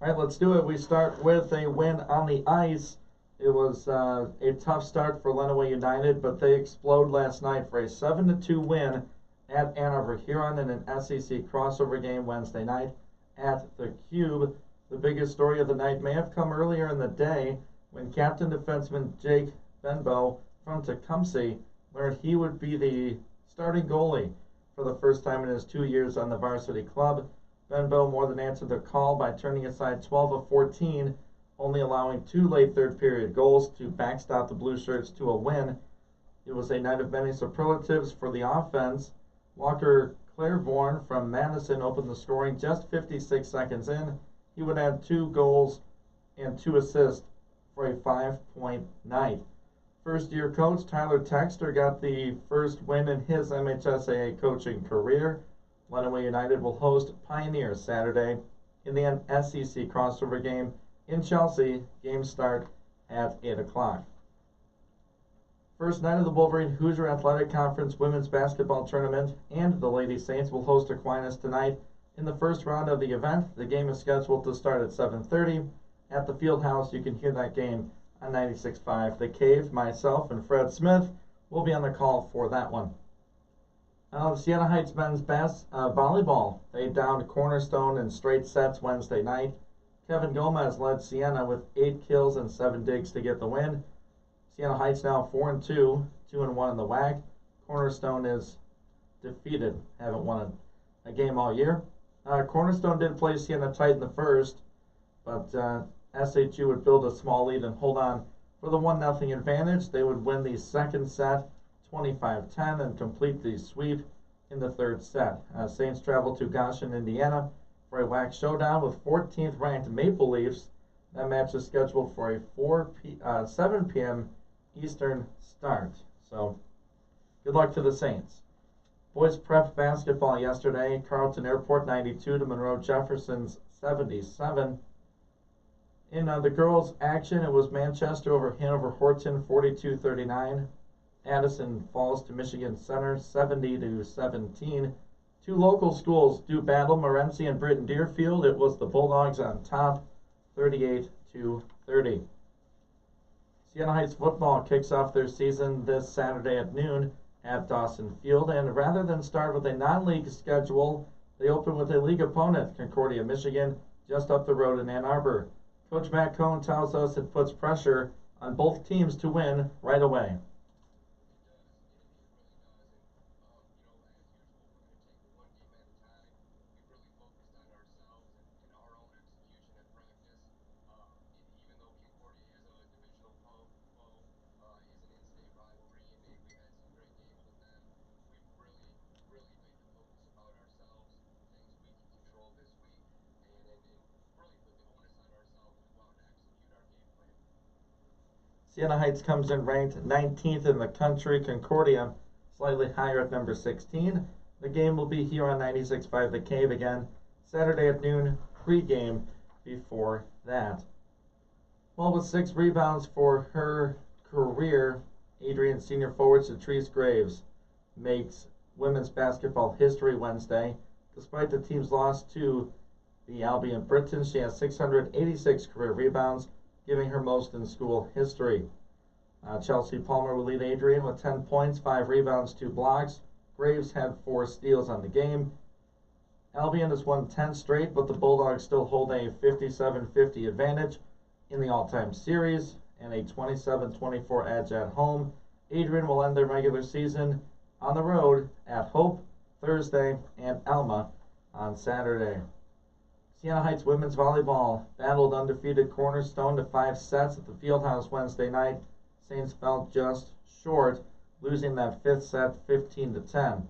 All right, let's do it. We start with a win on the ice. It was a tough start for Lenawee United, but they explode last night for a 7-2 win at Ann Arbor Huron in an SEC crossover game Wednesday night at the Cube. The biggest story of the night may have come earlier in the day when captain defenseman Jake Benbow from Tecumseh learned he would be the starting goalie for the first time in his 2 years on the varsity club. Benbow more than answered the call by turning aside 12 of 14, only allowing 2 late third period goals to backstop the Blue Shirts to a win. It was a night of many superlatives for the offense. Walker Claiborne from Madison opened the scoring just 56 seconds in. He would add 2 goals and 2 assists for a 5-point night. First-year coach Tyler Texter got the first win in his MHSAA coaching career. Lenawee United will host Pioneers Saturday in the SEC crossover game in Chelsea. Games start at 8 o'clock. First night of the Wolverine Hoosier Athletic Conference Women's Basketball Tournament, and the Lady Saints will host Aquinas tonight in the first round of the event. The game is scheduled to start at 7:30 at the Fieldhouse. You can hear that game on 96.5. The Cave, myself, and Fred Smith will be on the call for that one. The Siena Heights men's volleyball, they downed Cornerstone in straight sets Wednesday night. Kevin Gomez led Siena with 8 kills and 7 digs to get the win. Siena Heights now 4-2, 2-1 in the WAC. Cornerstone is defeated, haven't won a game all year. Cornerstone did play Siena tight in the first, but SHU would build a small lead and hold on for the 1-0 advantage. They would win the second set 25-10 and complete the sweep in the third set. Saints travel to Goshen, Indiana for a WAC showdown with 14th ranked Maple Leafs. That match is scheduled for a 7 p.m. Eastern start. So good luck to the Saints. Boys prep basketball yesterday. Carleton Airport 92 to Monroe Jefferson's 77. In the girls' action, it was Manchester over Hanover Horton 42-39. Addison falls to Michigan Center 70-17. 2 local schools do battle, Morenci and Britton Deerfield. It was the Bulldogs on top 38-30. Siena Heights football kicks off their season this Saturday at noon at Dawson Field, and rather than start with a non-league schedule, they open with a league opponent, Concordia, Michigan, just up the road in Ann Arbor. Coach Matt Cohn tells us it puts pressure on both teams to win right away. Siena Heights comes in ranked 19th in the country. Concordia slightly higher at number 16. The game will be here on 96.5 The Cave again Saturday at noon, pregame before that. Well, with 6 rebounds for her career, Adrian senior forward Catrice Graves makes women's basketball history Wednesday. Despite the team's loss to the Albion Britons, she has 686 career rebounds, giving her most in school history. Chelsea Palmer will lead Adrian with 10 points, 5 rebounds, 2 blocks. Graves had 4 steals on the game. Albion has won 10 straight, but the Bulldogs still hold a 57-50 advantage in the all-time series and a 27-24 edge at home. Adrian will end their regular season on the road at Hope Thursday and Alma on Saturday. Siena Heights women's volleyball battled undefeated Cornerstone to 5 sets at the Fieldhouse Wednesday night. Saints fell just short, losing that 5th set 15-10.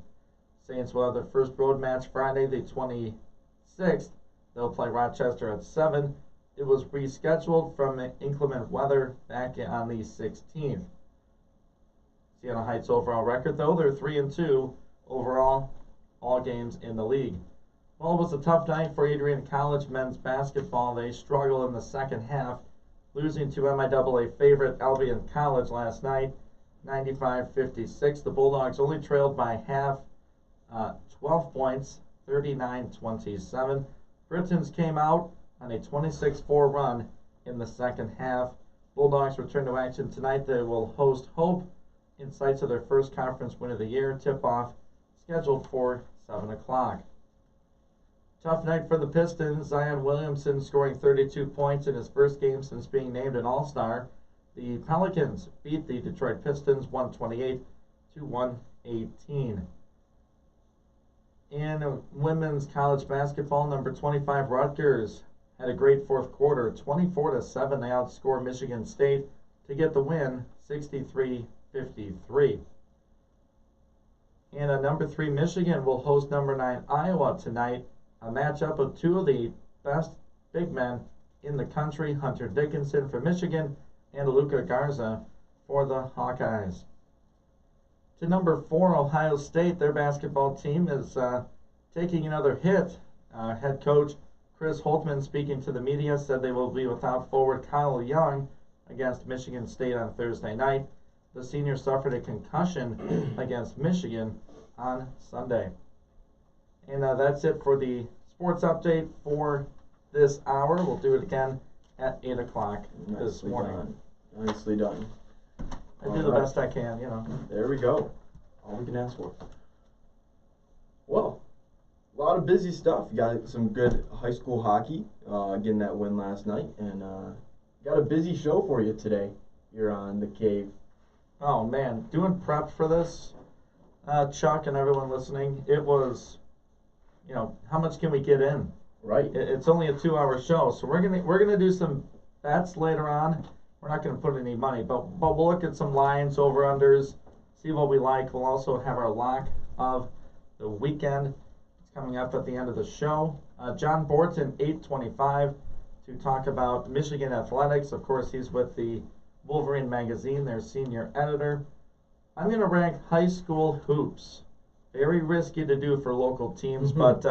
Saints will have their first road match Friday the 26th. They'll play Rochester at 7. It was rescheduled from inclement weather back on the 16th. Siena Heights overall record, though, they're 3-2 overall, all games in the league. Well, it was a tough night for Adrian College men's basketball. They struggled in the second half, losing to MIAA favorite Albion College last night, 95-56. The Bulldogs only trailed by half, 12 points, 39-27. Britons came out on a 26-4 run in the second half. Bulldogs return to action tonight. They will host Hope in sights of their first conference win of the year. Tip-off scheduled for 7 o'clock. Tough night for the Pistons. Zion Williamson scoring 32 points in his first game since being named an All-Star. The Pelicans beat the Detroit Pistons 128-118. In women's college basketball, number 25 Rutgers had a great fourth quarter. 24-7, they outscored Michigan State to get the win, 63-53. And number 3 Michigan will host number 9 Iowa tonight. A matchup of two of the best big men in the country, Hunter Dickinson for Michigan and Luka Garza for the Hawkeyes. To number 4 Ohio State, their basketball team is taking another hit. Head coach Chris Holtmann, speaking to the media, said they will be without forward Kyle Young against Michigan State on Thursday night. The senior suffered a concussion against Michigan on Sunday. And that's it for the sports update for this hour. We'll do it again at 8 o'clock this morning. Nicely done. I do the best I can, you know. There we go. All we can ask for. Well, a lot of busy stuff. You got some good high school hockey, getting that win last night, and got a busy show for you today here on The Cave. Oh, man. Doing prep for this, Chuck and everyone listening, it was, you know, how much can we get in? Right. It's only a 2-hour show, so we're gonna do some bets later on. We're not gonna put any money, but we'll look at some lines, over-unders, see what we like. We'll also have our lock of the weekend. It's coming up at the end of the show. John Borton, 8:25, to talk about Michigan athletics. Of course, he's with the Wolverine magazine, their senior editor. I'm gonna rank high school hoops. Very risky to do for local teams, but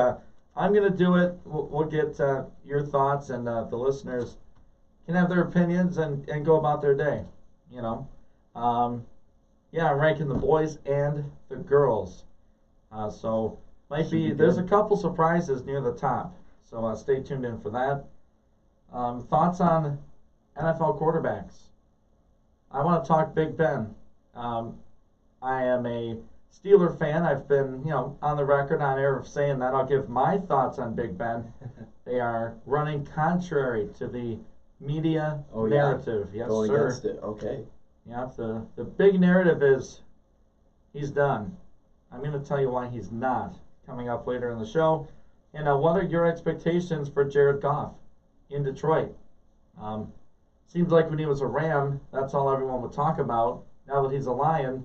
I'm going to do it. We'll get your thoughts, and the listeners can have their opinions and go about their day, you know. Yeah, I'm ranking the boys and the girls. So there's a couple surprises near the top. So stay tuned in for that. Thoughts on NFL quarterbacks? I want to talk Big Ben. I am a Steeler fan. I've been, on the record on air of saying that. I'll give my thoughts on Big Ben. They are running contrary to the media narrative. Yeah. Yes, Going sir. against it. Okay. Yeah, the big narrative is he's done. I'm going to tell you why he's not, coming up later in the show. And what are your expectations for Jared Goff in Detroit? Seems like when he was a Ram, that's all everyone would talk about. Now that he's a Lion,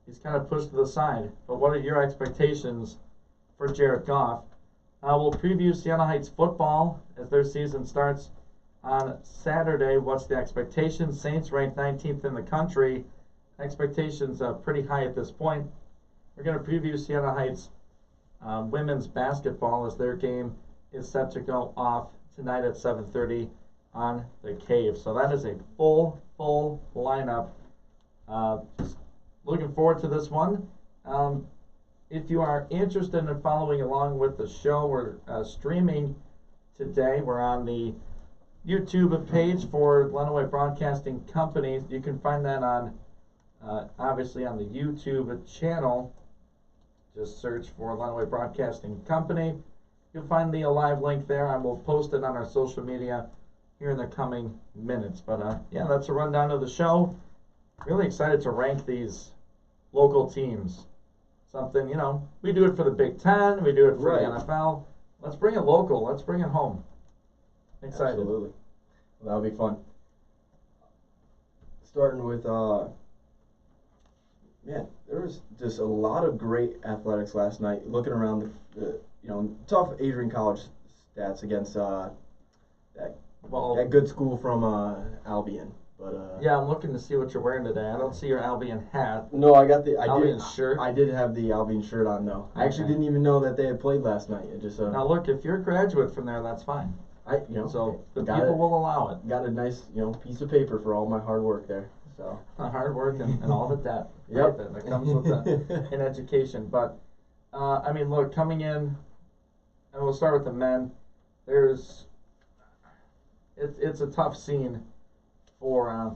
he's kind of pushed to the side. But what are your expectations for Jared Goff? We'll preview Siena Heights football as their season starts on Saturday. What's the expectations? Saints ranked 19th in the country. Expectations are pretty high at this point. We're going to preview Siena Heights women's basketball as their game is set to go off tonight at 7:30 on the Cave. So that is a full lineup. Just looking forward to this one. If you are interested in following along with the show, we're streaming today. We're on the YouTube page for Lenawee Broadcasting Company. You can find that on, obviously, on the YouTube channel. Just search for Lenawee Broadcasting Company. You'll find the live link there, and we'll post it on our social media here in the coming minutes. But, yeah, that's a rundown of the show. Really excited to rank these local teams. Something, we do it for the Big Ten, we do it for the NFL. Let's bring it local. Let's bring it home. Excited. Absolutely. Well, that'll be fun. Starting with, there was just a lot of great athletics last night. Looking around the tough Adrian College stats against that good school from Albion. But yeah, I'm looking to see what you're wearing today. I don't see your Albion hat. No, I got the Albion shirt. I did have the Albion shirt on though. I actually didn't even know that they had played last night. It just now look, if you're a graduate from there, that's fine. So the people will allow it. Got a nice piece of paper for all my hard work there. So hard work and all the debt. Yep. Right, that comes with an education. But look, coming in, and we'll start with the men. There's it's a tough scene for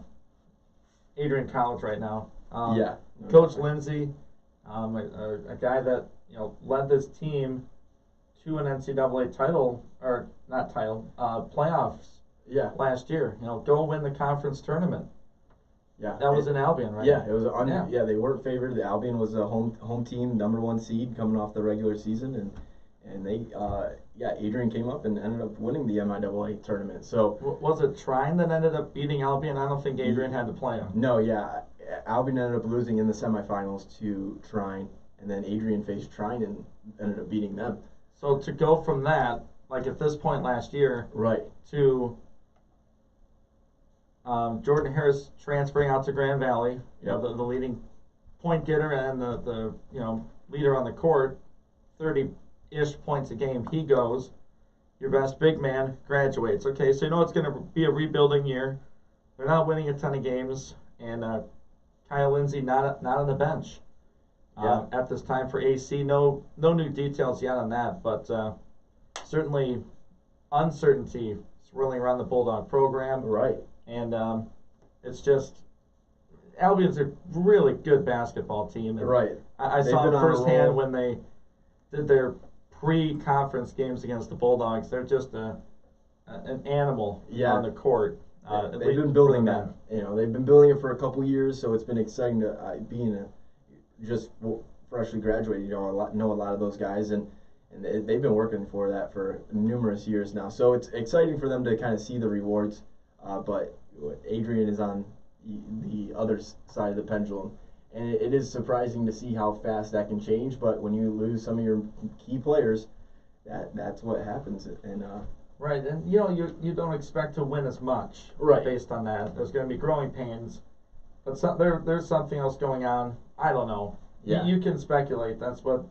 Adrian College right now. Yeah. Coach Lindsay, a guy that led this team to an NCAA title, or not title, playoffs. Yeah. Last year, go win the conference tournament. Yeah. That was in Albion, right? Yeah, it was yeah, they weren't favored. The Albion was a home team, #1 seed coming off the regular season, and they Adrian came up and ended up winning the MIAA tournament. So was it Trine that ended up beating Albion? I don't think Adrian had to play him. No, yeah, Albion ended up losing in the semifinals to Trine, and then Adrian faced Trine and ended up beating them. So to go from that, like at this point last year, right, to Jordan Harris transferring out to Grand Valley, the leading point getter and the leader on the court, 30-ish points a game. He goes. Your best big man graduates. Okay, so it's going to be a rebuilding year. They're not winning a ton of games, and Kyle Lindsay not on the bench at this time for AC. No new details yet on that, but certainly uncertainty swirling around the Bulldog program. Right. And it's just Albion's a really good basketball team. And right. I saw it firsthand when they did their pre-conference games against the Bulldogs. They're just an animal on the court. They've been building that. They've been building it for a couple years, so it's been exciting to being just freshly graduated. Know a lot of those guys, and they've been working for that for numerous years now. So it's exciting for them to kind of see the rewards. But Adrian is on the other side of the pendulum, and it is surprising to see how fast that can change. But when you lose some of your key players, that's what happens. And right, and you don't expect to win as much based on that. There's going to be growing pains, but there's something else going on. I don't know. Yeah. You can speculate. That's what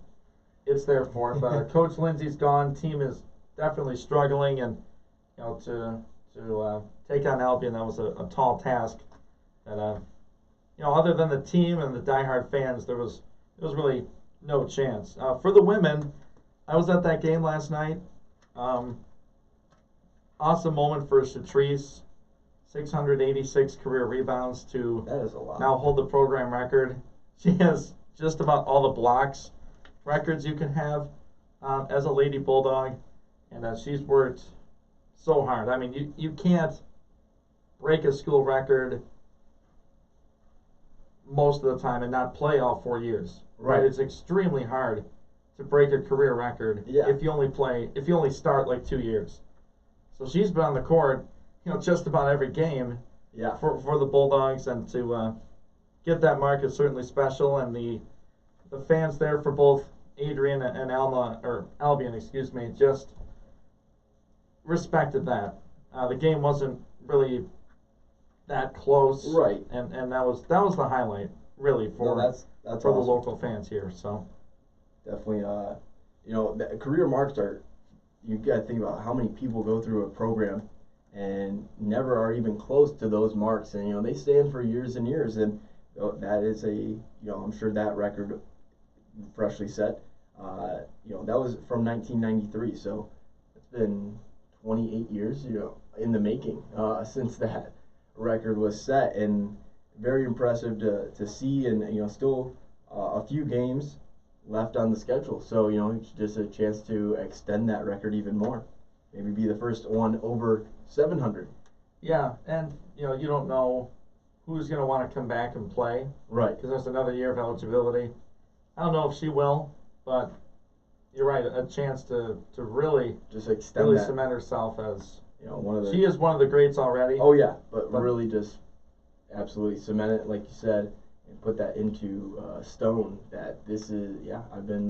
it's there for. But Coach Lindsay's gone. Team is definitely struggling, and to take on Albion, that was a tall task. And other than the team and the diehard fans, there was really no chance. For the women, I was at that game last night. Awesome moment for Shatrice, 686 career rebounds to that is a lot. Now hold the program record. She has just about all the blocks records you can have as a Lady Bulldog, and she's worked so hard. I mean, you can't break a school record most of the time and not play all 4 years. Right? It's extremely hard to break a career record if you only start like 2 years. So she's been on the court, just about every game for the Bulldogs, and to get that mark is certainly special. And the fans there for both Adrian and Albion, just respected that. The game wasn't really that close, right? And that was the highlight, really, for that's for awesome. the local fans here. So definitely, the career marks are. You got to think about how many people go through a program and never are even close to those marks, and they stand for years and years, and that is I'm sure that record freshly set. That was from 1993, so it's been 28 years, in the making since that record was set, and very impressive to see, and still a few games left on the schedule, so it's just a chance to extend that record even more, maybe be the first one over 700. Yeah, and you don't know who's going to want to come back and play, right? Because there's another year of eligibility. I don't know if she will, but you're right, a chance to really just extend really that. Cement herself as she is one of the greats already. Oh yeah, but really just absolutely cement it, like you said, and put that into stone that this is I've been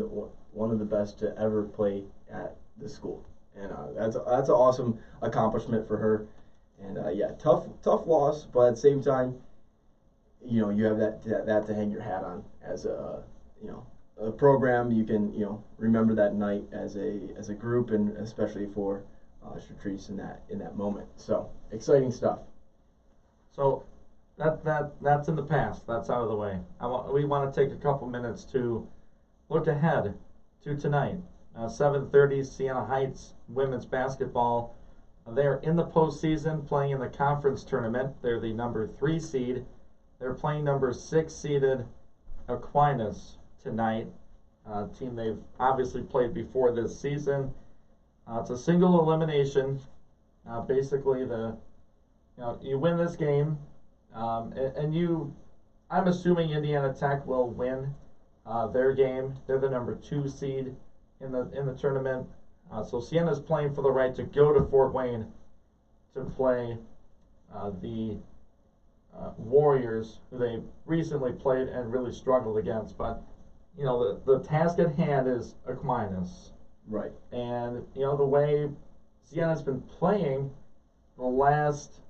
one of the best to ever play at the school, and that's an awesome accomplishment for her. And tough loss, but at the same time, you have that to hang your hat on as a program. You can remember that night as a group, and especially for Shatrice in that moment. So exciting stuff. So that's in the past. That's out of the way. We want to take a couple minutes to look ahead to tonight. 7:30, Siena Heights women's basketball They're in the postseason playing in the conference tournament. They're the number 3 seed. They're playing number 6 seeded Aquinas tonight, team they've obviously played before this season. It's a single elimination. Basically, you win this game, and I'm assuming Indiana Tech will win their game. They're the number 2 seed in the tournament. So Siena's playing for the right to go to Fort Wayne to play the Warriors, who they recently played and really struggled against. But the task at hand is Aquinas. Right. And the way Siena's been playing the last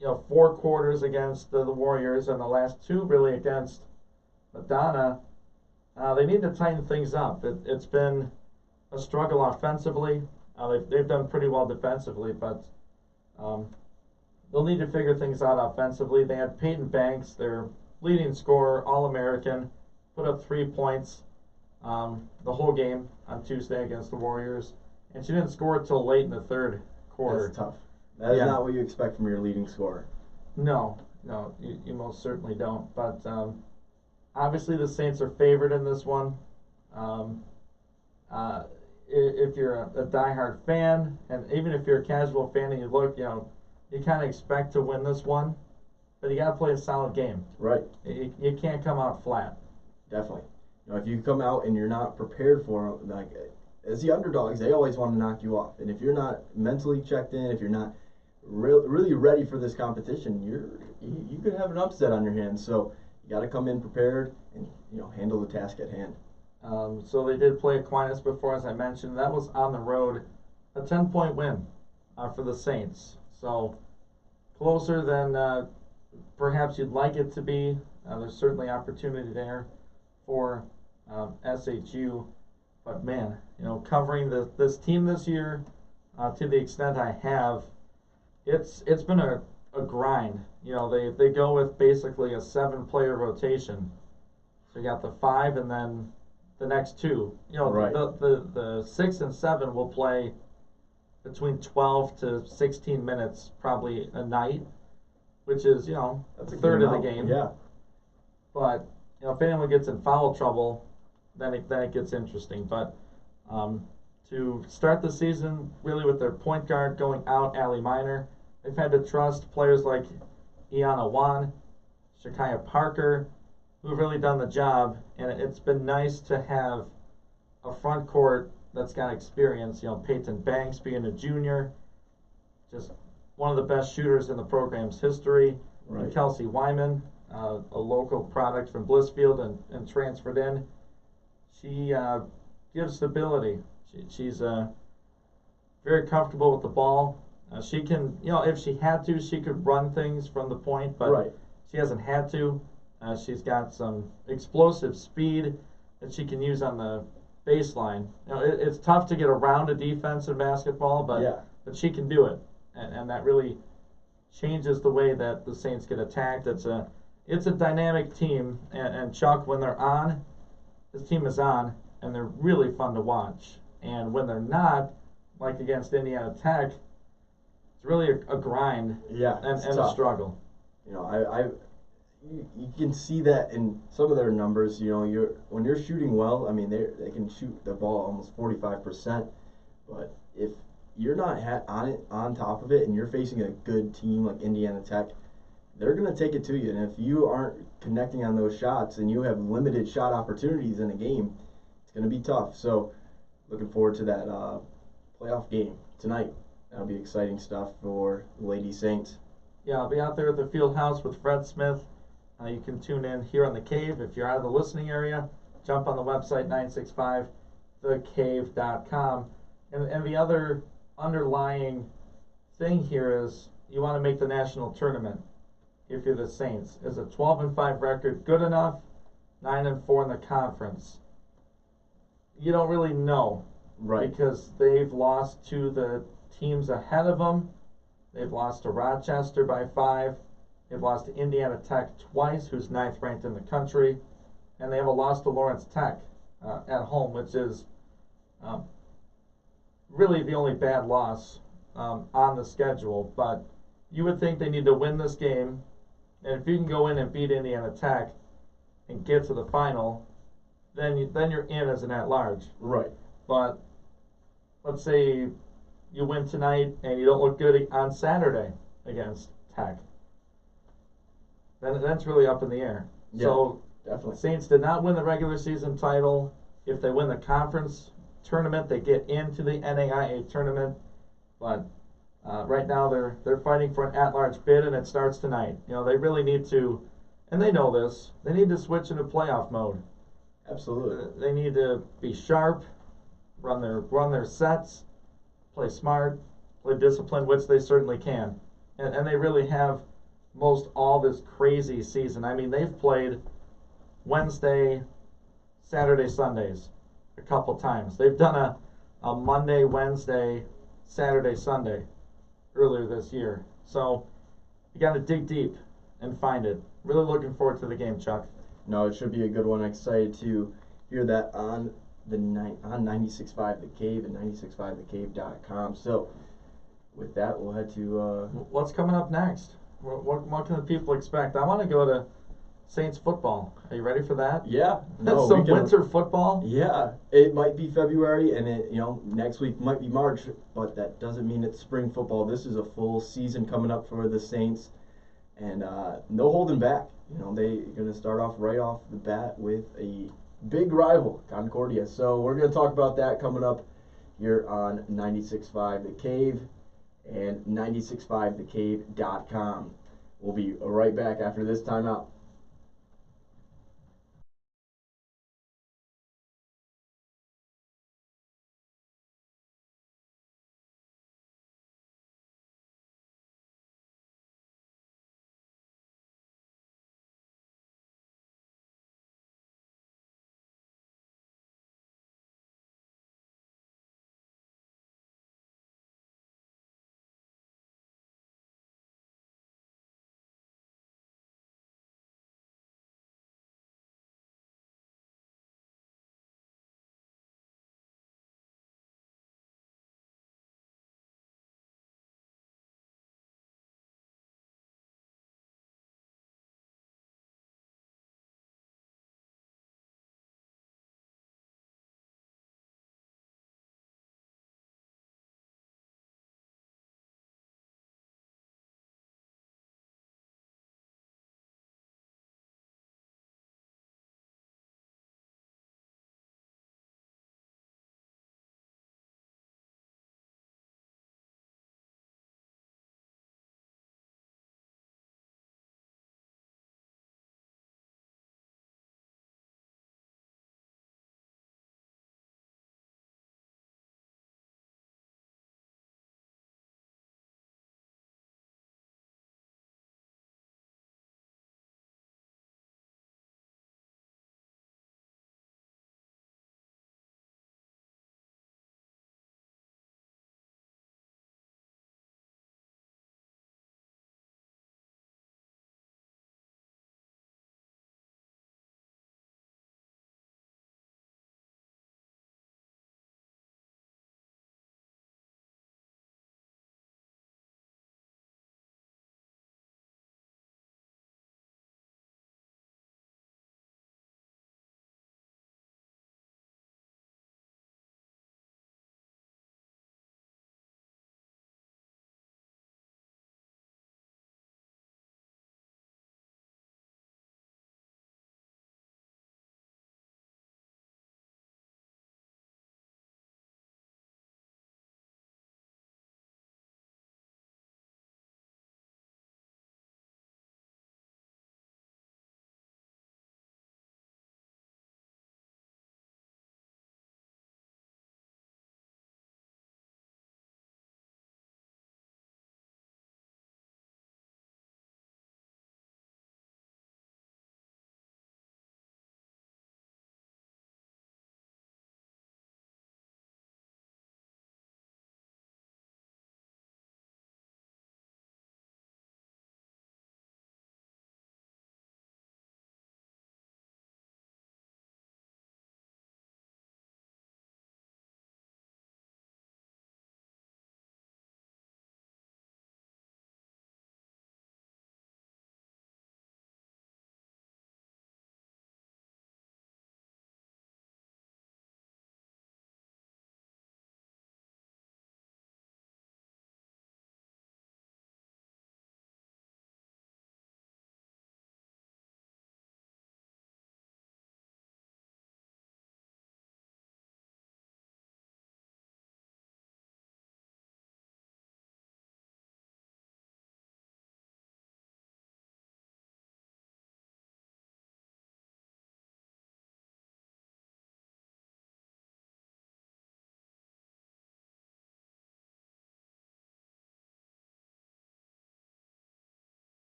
4 quarters against the Warriors and the last 2 really against Madonna, they need to tighten things up. It's been a struggle offensively. They've done pretty well defensively, but they'll need to figure things out offensively. They had Peyton Banks, their leading scorer, All-American, put up 3 points the whole game on Tuesday against the Warriors, and she didn't score until late in the third quarter. That's tough. That is not what you expect from your leading scorer. No, you most certainly don't. But obviously the Saints are favored in this one. If you're a diehard fan, and even if you're a casual fan and you look, you kind of expect to win this one, but you got to play a solid game. Right. You can't come out flat. Definitely. If you come out and you're not prepared for them, like as the underdogs, they always want to knock you off. And if you're not mentally checked in, if you're not really ready for this competition, you could have an upset on your hands. So you got to come in prepared and handle the task at hand. So they did play Aquinas before, as I mentioned. That was on the road, a 10-point win for the Saints. So closer than perhaps you'd like it to be. There's certainly opportunity there for SHU. But man, covering this team this year to the extent I have, it's been a grind. They go with basically a 7-player rotation. So you got the 5 and then the next 2. Right. The 6 and 7 will play between 12 to 16 minutes probably a night, which is that's a third of the game. Yeah. But if anyone gets in foul trouble, then it gets interesting. But to start the season really with their point guard going out, Allie Minor, they've had to trust players like Iana Wan, Shakaya Parker, who've really done the job. And it's been nice to have a front court that's got experience. Peyton Banks being a junior, just one of the best shooters in the program's history. Right. And Kelsey Wyman, a local product from Blissfield and transferred in. She gives stability. She's very comfortable with the ball. She can, if she had to, she could run things from the point, but right. She hasn't had to. She's got some explosive speed that she can use on the baseline. It's tough to get around a defense in basketball, but she can do it, and that really changes the way that the Saints get attacked. It's a dynamic team, and Chuck, when they're on, this team is on, and they're really fun to watch. And when they're not, like against Indiana Tech, it's really a grind and a struggle. You can see that in some of their numbers. When you're shooting well, I mean they can shoot the ball almost 45%. But if you're not on top of it, and you're facing a good team like Indiana Tech, they're going to take it to you. And if you aren't connecting on those shots and you have limited shot opportunities in a game, it's going to be tough. So looking forward to that playoff game tonight. That'll be exciting stuff for the Lady Saints. Yeah, I'll be out there at the field house with Fred Smith. You can tune in here on The Cave. If you're out of the listening area, jump on the website, 965thecave.com. And the other underlying thing here is you want to make the national tournament if you're the Saints. Is a 12-5 record good enough? 9-4 in the conference. You don't really know. Right. Because they've lost to the teams ahead of them. They've lost to Rochester by 5. They've lost to Indiana Tech twice, who's 9th ranked in the country. And they have a loss to Lawrence Tech at home, which is really the only bad loss on the schedule. But you would think they need to win this game, and if you can go in and beat Indiana Tech and get to the final, then you're in as an at-large. Right. But let's say you win tonight and you don't look good on Saturday against Tech. Then that's really up in the air. Yeah, so definitely. Saints did not win the regular season title. If they win the conference tournament, they get into the NAIA tournament. But right now they're fighting for an at-large bid, and it starts tonight. They really need to, and they know this. They need to switch into playoff mode. Absolutely. They need to be sharp, run their sets, play smart, play disciplined, which they certainly can, and they really have most all this crazy season. I mean, they've played Wednesday, Saturday, Sundays a couple times. They've done a Monday, Wednesday, Saturday, Sunday earlier this year. So you got to dig deep and find it. Really looking forward to the game, Chuck. No, it should be a good one. Excited to hear that on 96.5 The Cave and 96.5thecave.com. So with that, we'll head to what's coming up next. What can the people expect? I want to go to Saints football. Are you ready for that? Yeah. No, some winter football? Yeah. It might be February and next week might be March, but that doesn't mean it's spring football. This is a full season coming up for the Saints, and no holding back. They're going to start off right off the bat with a big rival, Concordia. So we're going to talk about that coming up here on 96.5 The Cave and 96.5thecave.com. We'll be right back after this timeout.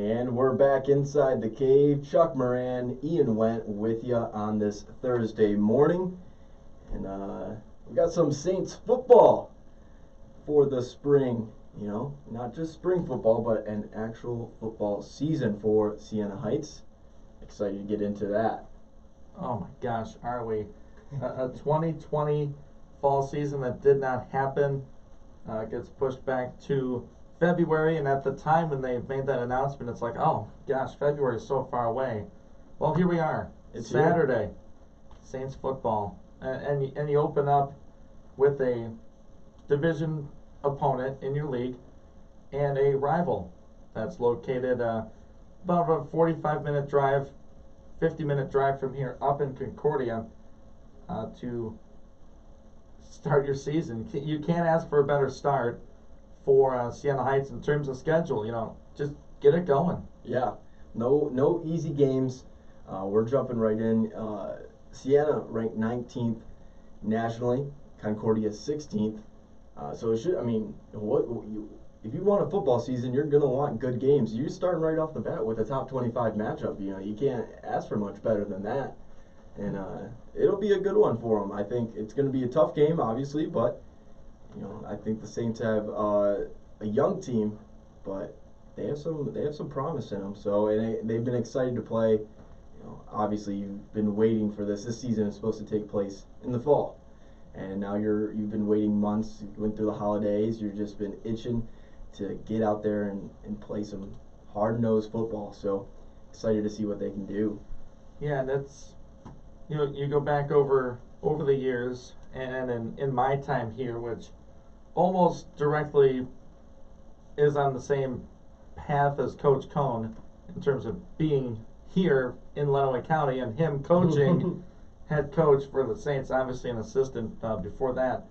And we're back inside the cave. Chuck Moran, Ian Went with you on this Thursday morning. And we got some Saints football for the spring. You know, not just spring football, but an actual football season for Siena Heights. Excited to get into that. Oh my gosh, are we? A 2020 fall season that did not happen gets pushed back to February, and at the time when they made that announcement, it's like, oh gosh, February is so far away. Well, here we are. It's Saturday, here. Saints football, and you open up with a division opponent in your league and a rival that's located about a 45-minute drive, 50-minute drive from here up in Concordia to start your season. You can't ask for a better start for Siena Heights in terms of schedule. You know, just get it going. Yeah, no easy games. We're jumping right in. Siena ranked 19th nationally, Concordia 16th. So it should. I mean, if you want a football season, you're gonna want good games. You're starting right off the bat with a top 25 matchup. You know, you can't ask for much better than that. And it'll be a good one for them. I think it's going to be a tough game, obviously, but you know, I think the Saints have a young team, but they have some promise in them. So they've been excited to play. You know, obviously you've been waiting for this. This season is supposed to take place in the fall, and now you've been waiting months. You went through the holidays. You've just been itching to get out there and play some hard-nosed football. So excited to see what they can do. Yeah, and it's. You know, you go back over the years, and in my time here, which almost directly is on the same path as Coach Cohn in terms of being here in Lenawee County and him coaching head coach for the Saints, obviously an assistant before that.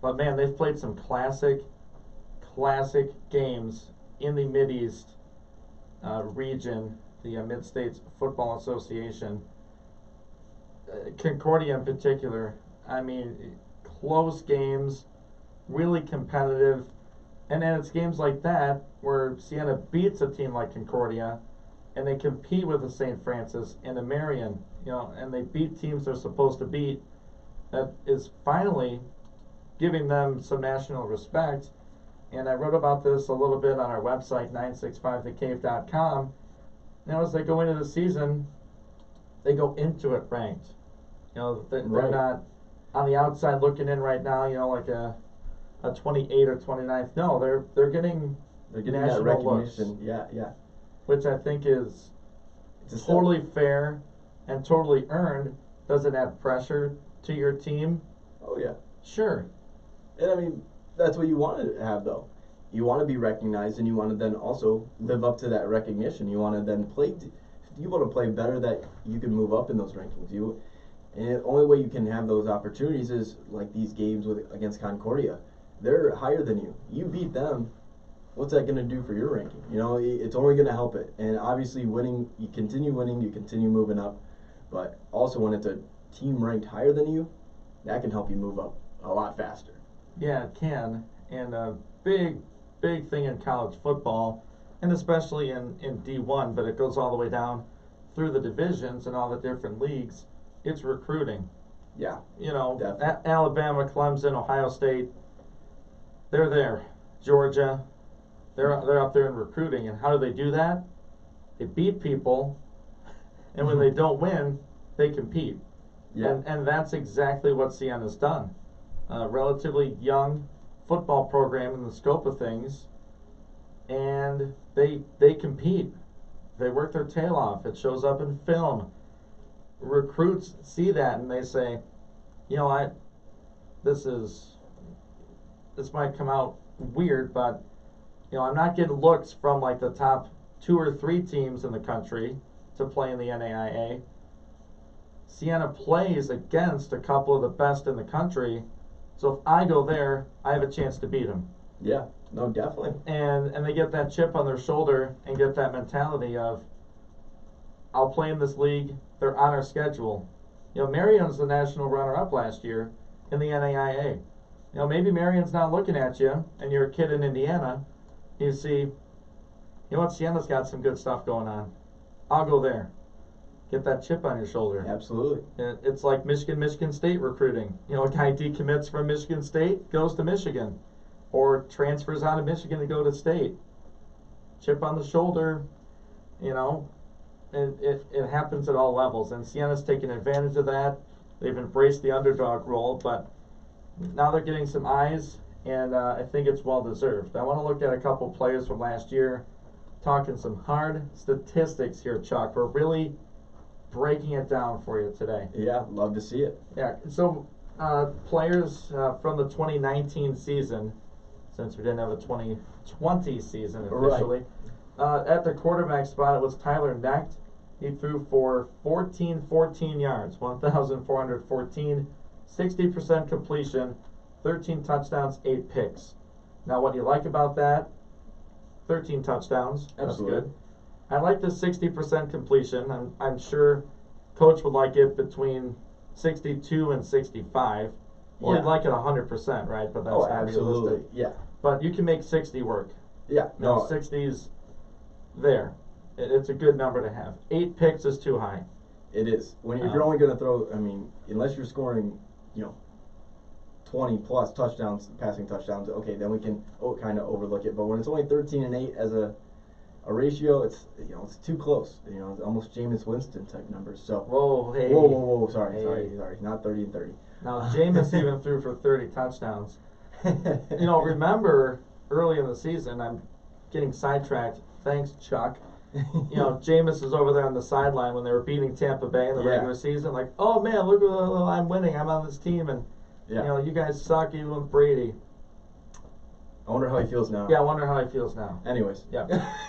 But man, they've played some classic games in the Mideast region, the Mid-States Football Association. Concordia in particular, I mean, close games, really competitive, and then it's games like that where Siena beats a team like Concordia, and they compete with the St. Francis and the Marion, you know, and they beat teams they're supposed to beat. That is finally giving them some national respect. And I wrote about this a little bit on our website, 965thecave.com. Now, as they go into the season, they go into it ranked. You know, they're not on the outside looking in right now, you know, like a 28 or 29th. No, they're getting national that recognition. looks. Yeah. Which I think is totally fair and totally earned. Does it add pressure to your team? Oh, yeah. Sure. And I mean, that's what you want to have, though. You want to be recognized, and you want to then also live up to that recognition. You want to then play. You want to play better, that you can move up in those rankings. And the only way you can have those opportunities is like these games against Concordia. They're higher than you. You beat them. What's that going to do for your ranking? You know, it's only going to help it. And obviously, winning, you continue moving up. But also, when it's a team ranked higher than you, that can help you move up a lot faster. Yeah, it can. And a big thing in college football, and especially in D1, but it goes all the way down through the divisions and all the different leagues. It's recruiting. Yeah. You know, definitely. Alabama, Clemson, Ohio State, they're there. Georgia, they're up there in recruiting. And how do they do that? They beat people, and when they don't win, they compete. Yeah. And that's exactly what Siena's done. Relatively young football program in the scope of things, and they compete. They work their tail off. It shows up in film. Recruits see that and they say, you know, this might come out weird, but you know, I'm not getting looks from like the top 2 or 3 teams in the country to play in the NAIA. Siena plays against a couple of the best in the country, so if I go there, I have a chance to beat them. Yeah, no, definitely. And they get that chip on their shoulder and get that mentality of, I'll play in this league. They're on our schedule. You know, Marion's the national runner-up last year in the NAIA. You know, maybe Marion's not looking at you, and you're a kid in Indiana. You see, You know what? Sienna's got some good stuff going on. I'll go there. Get that chip on your shoulder. Absolutely. It's like Michigan State recruiting. You know, a guy decommits from Michigan State, goes to Michigan, or transfers out of Michigan to go to State. Chip on the shoulder, you know, it happens at all levels, and Sienna's taken advantage of that. They've embraced the underdog role, but now they're getting some eyes, and I think it's well deserved. I want to look at a couple players from last year, talking some hard statistics here, Chuck. We're really breaking it down for you today. Yeah, love to see it. Yeah, so players from the 2019 season, since we didn't have a 2020 season officially, at the quarterback spot it was Tyler Knack. He threw for 1414 yards, 1,414, 60% completion, 13 touchdowns, 8 picks. Now what do you like about that? 13 touchdowns, that's Absolutely. good. I like the 60% completion. I'm sure Coach would like it between 62 and 65. Well, Yeah. he'd like it 100%, right? But that's Oh, not absolutely. realistic. Yeah. But you can make 60 work. Yeah. No, No. 60's there. It's a good number to have. 8 picks is too high. It is. If you're only going to throw, I mean, unless you're scoring, 20 plus touchdowns, passing touchdowns, okay, then we can kind of overlook it. But when it's only 13 and 8 as a ratio, it's too close. It's almost Jameis Winston type numbers. So Whoa, hey. whoa, sorry, Hey. not 30 and 30. Now, Jameis even threw for 30 touchdowns. Remember early in the season, I'm getting sidetracked. Thanks, Chuck. Jameis is over there on the sideline when they were beating Tampa Bay in the regular season. Like, oh man, look, I'm winning. I'm on this team, and you guys suck even with Brady. I wonder how he feels now. Yeah, I wonder how he feels now. Anyways. Yeah.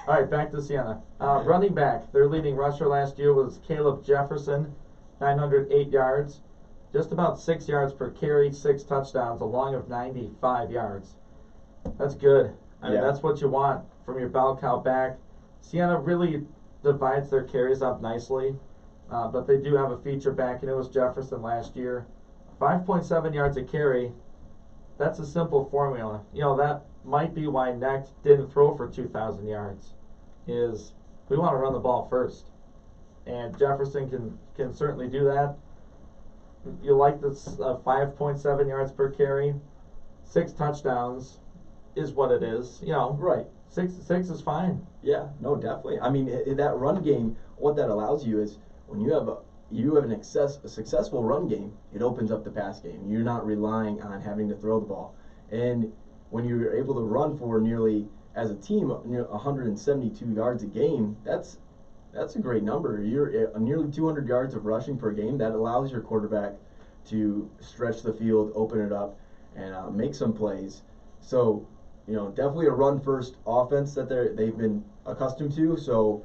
All right, back to Sienna. Running back, their leading rusher last year was Caleb Jefferson, 908 yards, just about 6 yards per carry, 6 touchdowns, a long of 95 yards. That's good. I mean, that's what you want from your bell cow back. Sienna really divides their carries up nicely, but they do have a feature back, and it was Jefferson last year. 5.7 yards a carry. That's a simple formula. That might be why Knack didn't throw for 2,000 yards. Is we want to run the ball first, and Jefferson can certainly do that. You like this 5.7 yards per carry, 6 touchdowns is what it is. Right. Six is fine. Yeah, no, definitely. I mean, that run game, what that allows you is when you have a successful run game, it opens up the pass game. You're not relying on having to throw the ball. And when you're able to run for nearly, as a team, 172 yards a game, that's a great number. You're nearly 200 yards of rushing per game. That allows your quarterback to stretch the field, open it up, and make some plays. So, definitely a run-first offense that they've been accustomed to. So,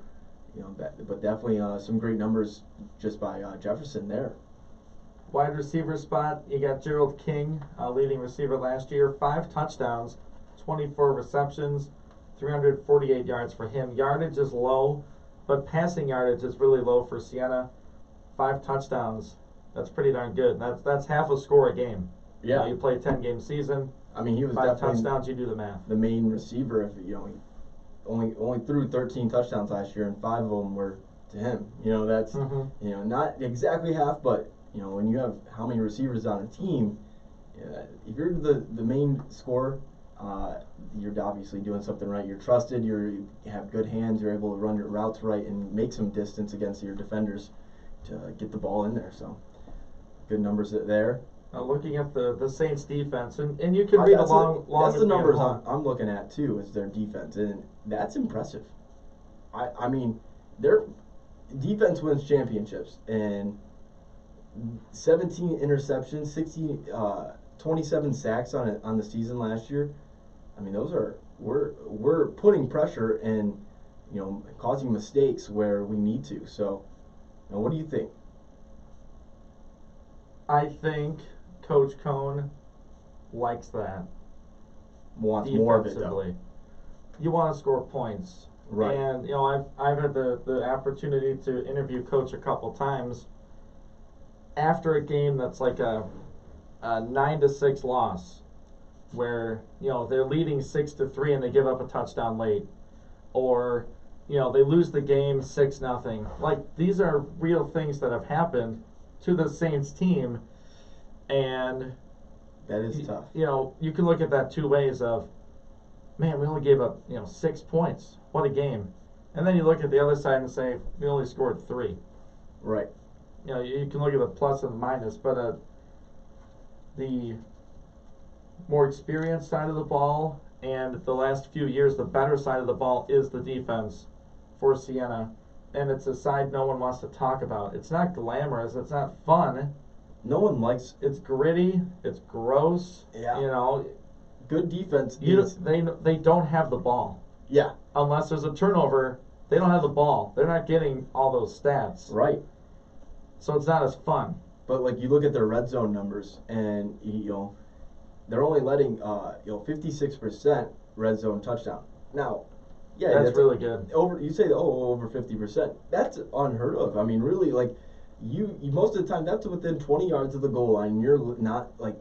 but definitely some great numbers just by Jefferson there. Wide receiver spot, you got Gerald King, leading receiver last year, 5 touchdowns, 24 receptions, 348 yards for him. Yardage is low, but passing yardage is really low for Sienna. 5 touchdowns, that's pretty darn good. That's half a score a game. Yeah. You play a 10-game season. I mean, he was 5 definitely touchdowns. You do the math. the main receiver. If he only threw 13 touchdowns last year, and 5 of them were to him. That's not exactly half, but when you have how many receivers on a team, if you're the main scorer, you're obviously doing something right. You're trusted. You have good hands. You're able to run your routes right and make some distance against your defenders to get the ball in there. So good numbers there. Looking at the Saints defense, and you can read along. That's the numbers I'm looking at too, is their defense, and that's impressive. I mean, their defense wins championships, and 17 interceptions, 27 sacks on the season last year. I mean, we're putting pressure and causing mistakes where we need to. So, what do you think? I think Coach Cohn likes that. Wants more of it, though. You want to score points. Right. And, I've had the opportunity to interview Coach a couple times after a game that's like a 9-6 loss, where, they're leading 6-3 and they give up a touchdown late. or they lose the game 6-0. Like, these are real things that have happened to the Saints team, and that is tough. You can look at that two ways of, man, we only gave up 6 points. What a game. And then you look at the other side and say, we only scored 3. Right. You can look at the plus and the minus, but the more experienced side of the ball and the last few years, the better side of the ball is the defense for Siena. And it's a side no one wants to talk about. It's not glamorous. It's not fun. No one likes. It's gritty. It's gross. Yeah. Good defense. They don't have the ball. Yeah. Unless there's a turnover, they don't have the ball. They're not getting all those stats. Right. So it's not as fun. But like, you look at their red zone numbers, and they're only letting 56% red zone touchdown. Now, yeah, that's really good. You say over 50%. That's unheard of. I mean, really, like, you most of the time that's within 20 yards of the goal line. And you're not, like,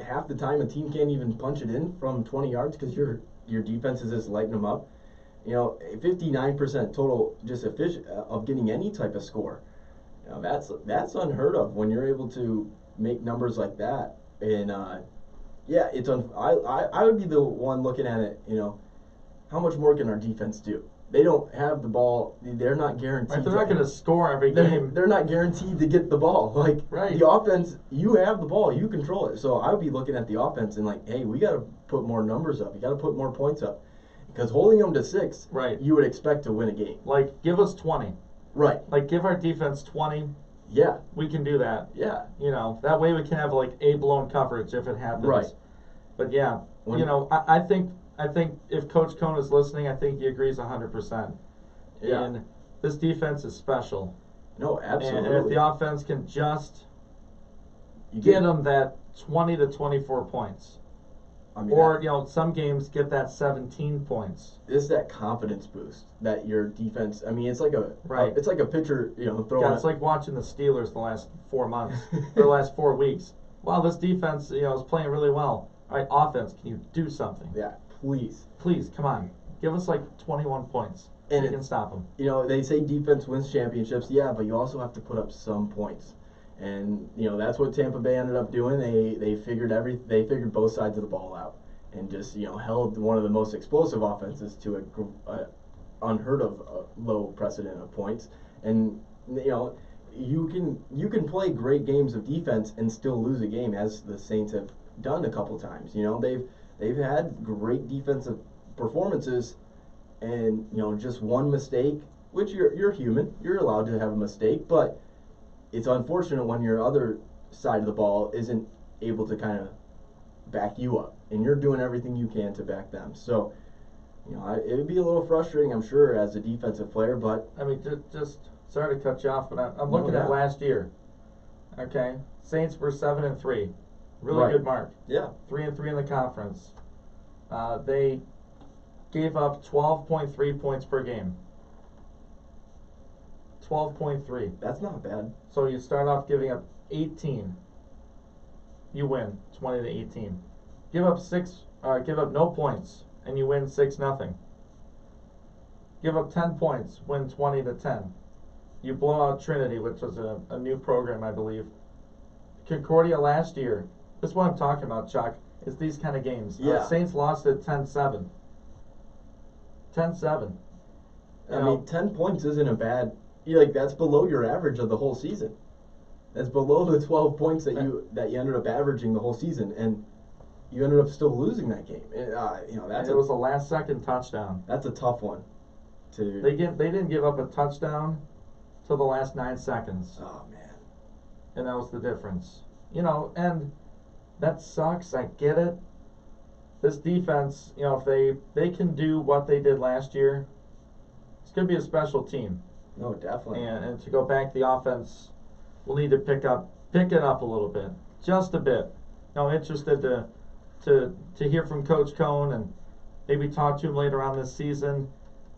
half the time a team can't even punch it in from 20 yards because your defense is just lighting them up. 59% total just of getting any type of score. That's unheard of when you're able to make numbers like that. And yeah, I would be the one looking at it. How much more can our defense do? They don't have the ball. They're not guaranteed. Right, they're not going to score every game. They're not guaranteed to get the ball. Like, right. The offense, you have the ball, you control it. So I would be looking at the offense and like, hey, we got to put more numbers up. You got to put more points up, because holding them to 6, right, you would expect to win a game. Like, give us 20. Right. Like, give our defense 20. Yeah. We can do that. Yeah. That way we can have like a blown coverage if it happens. Right. But yeah, I think if Coach Cohn is listening, I think he agrees 100%. Yeah. And this defense is special. No, absolutely. And if the offense can just get them that 20 to 24 points. I mean, or, some games get that 17 points. It's that confidence boost that your defense, I mean, it's like it's like a pitcher, throwing. Yeah, it's like watching the Steelers the last 4 months, or the last 4 weeks. Wow, this defense, is playing really well. All right, offense, can you do something? Yeah, please. Please, come on. Give us like 21 points. And you can stop them. They say defense wins championships. Yeah, but you also have to put up some points. And, that's what Tampa Bay ended up doing. They figured both sides of the ball out, and just, held one of the most explosive offenses to a unheard of low precedent of points. And, you can play great games of defense and still lose a game, as the Saints have done a couple times. They've had great defensive performances, and just one mistake, which you're human, you're allowed to have a mistake, but it's unfortunate when your other side of the ball isn't able to kind of back you up, and you're doing everything you can to back them. So it would be a little frustrating, I'm sure, as a defensive player, but I mean, just sorry to cut you off, but I'm looking at last year. Okay, Saints were 7-3, really good mark. Yeah, 3-3 in the conference. They gave up 12.3 points per game. 12.3. That's not bad. So you start off giving up 18. You win 20-18. Give up no points, and you win 6-0. Give up 10 points, win 20-10. You blow out Trinity, which was a new program, I believe. Concordia last year. This is what I'm talking about, Chuck. It's these kind of games. Yeah. Saints lost at 10-7. 10-7. I mean, 10 points isn't a bad. That's below your average of the whole season. That's below the 12 points that you ended up averaging the whole season, and you ended up still losing that game. It was a last-second touchdown. That's a tough one. They didn't give up a touchdown till the last 9 seconds. Oh man. And that was the difference. And that sucks. I get it. This defense, if they can do what they did last year, it's going to be a special team. No, definitely. And to go back, the offense will need to pick it up a little bit, just a bit. Interested to hear from Coach Cohn and maybe talk to him later on this season,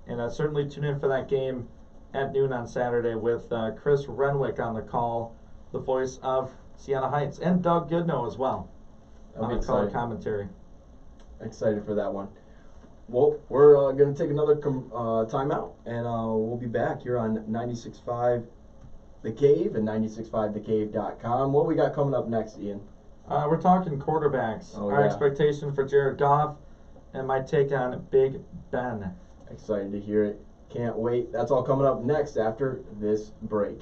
and certainly tune in for that game at noon on Saturday with Chris Renwick on the call, the voice of Siena Heights, and Doug Goodnow as well on the color commentary. Excited for that one. Well, we're going to take another timeout, and we'll be back here on 96.5 The Cave and 96.5thecave.com. What we got coming up next, Ian? We're talking quarterbacks. Oh, Our yeah. expectation for Jared Goff and my take on Big Ben. Excited to hear it. Can't wait. That's all coming up next after this break.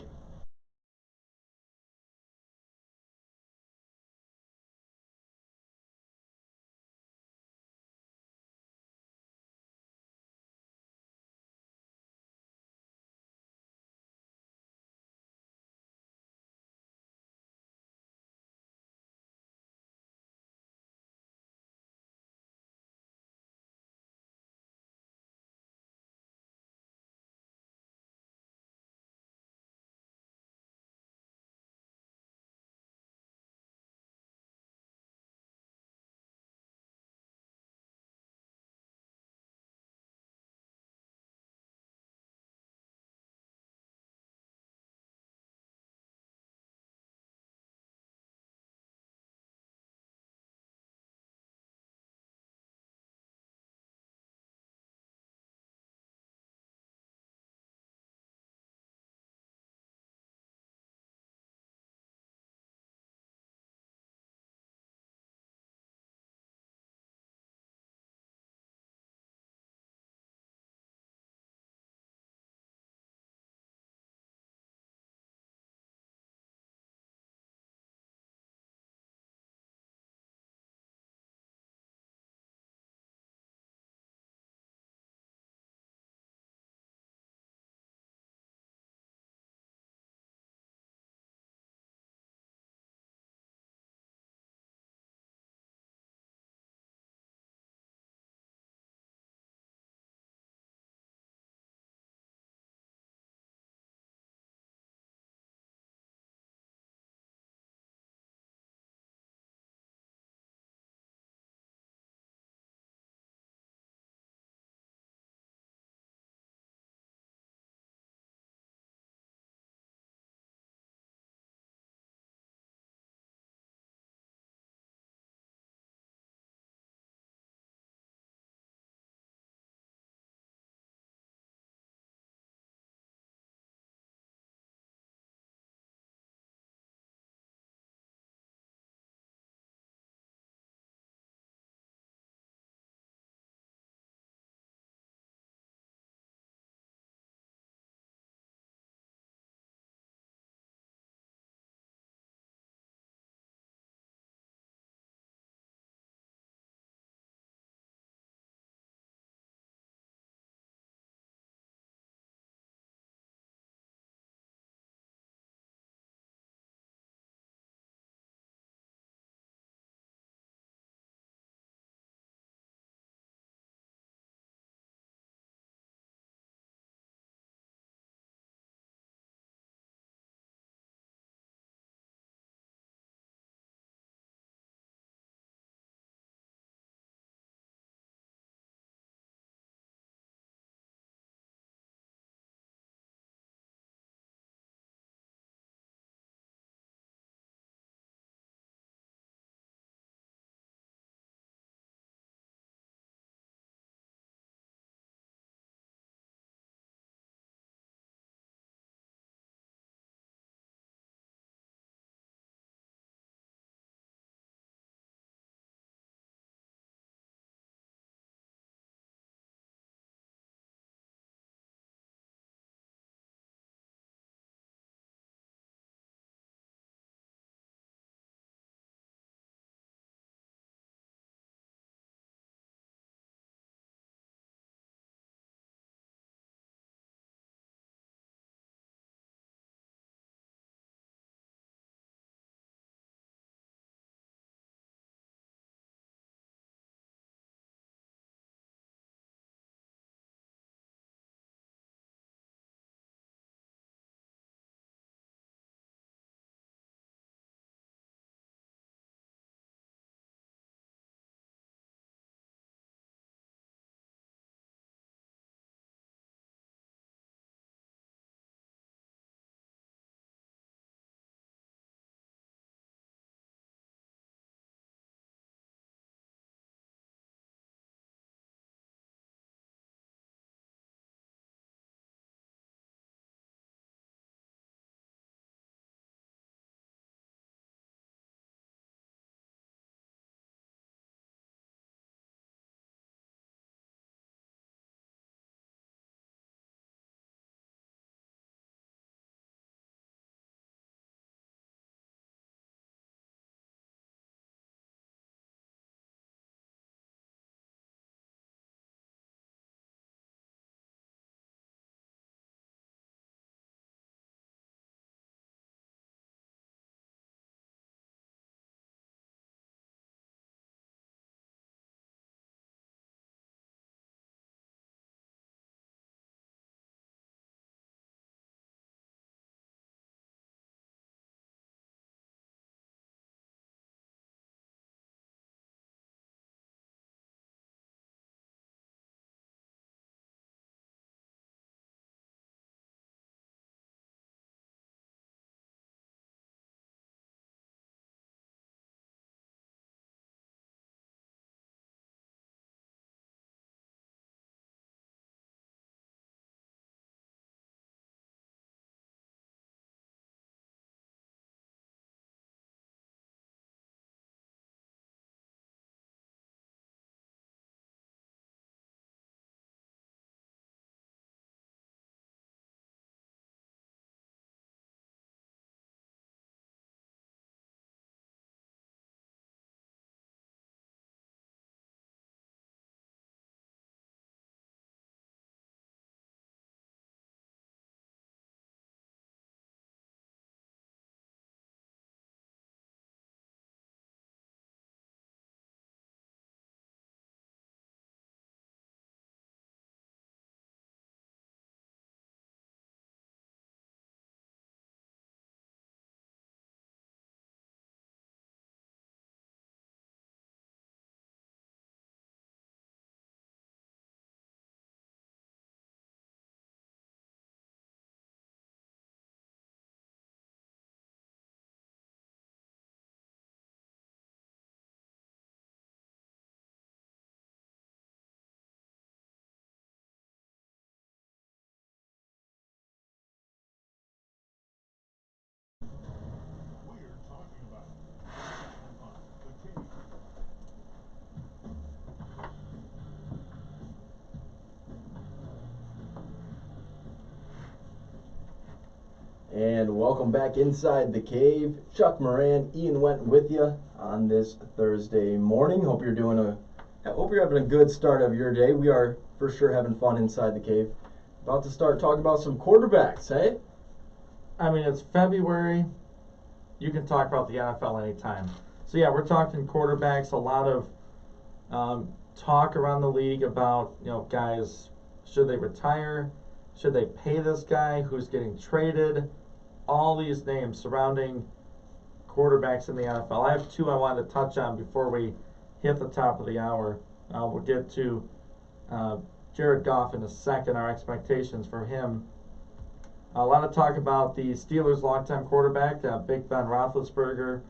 And welcome back inside the cave. Chuck Moran, Ian Went with you on this Thursday morning. Hope you're having a good start of your day. We are for sure having fun inside the cave. About to start talking about some quarterbacks, hey? I mean, it's February. You can talk about the NFL anytime. So yeah, we're talking quarterbacks. A lot of talk around the league about, guys, should they retire? Should they pay this guy? Who's getting traded? All these names surrounding quarterbacks in the NFL. I have two I wanted to touch on before we hit the top of the hour. We'll get to Jared Goff in a second, our expectations for him. A lot of talk about the Steelers' longtime quarterback, Big Ben Roethlisberger.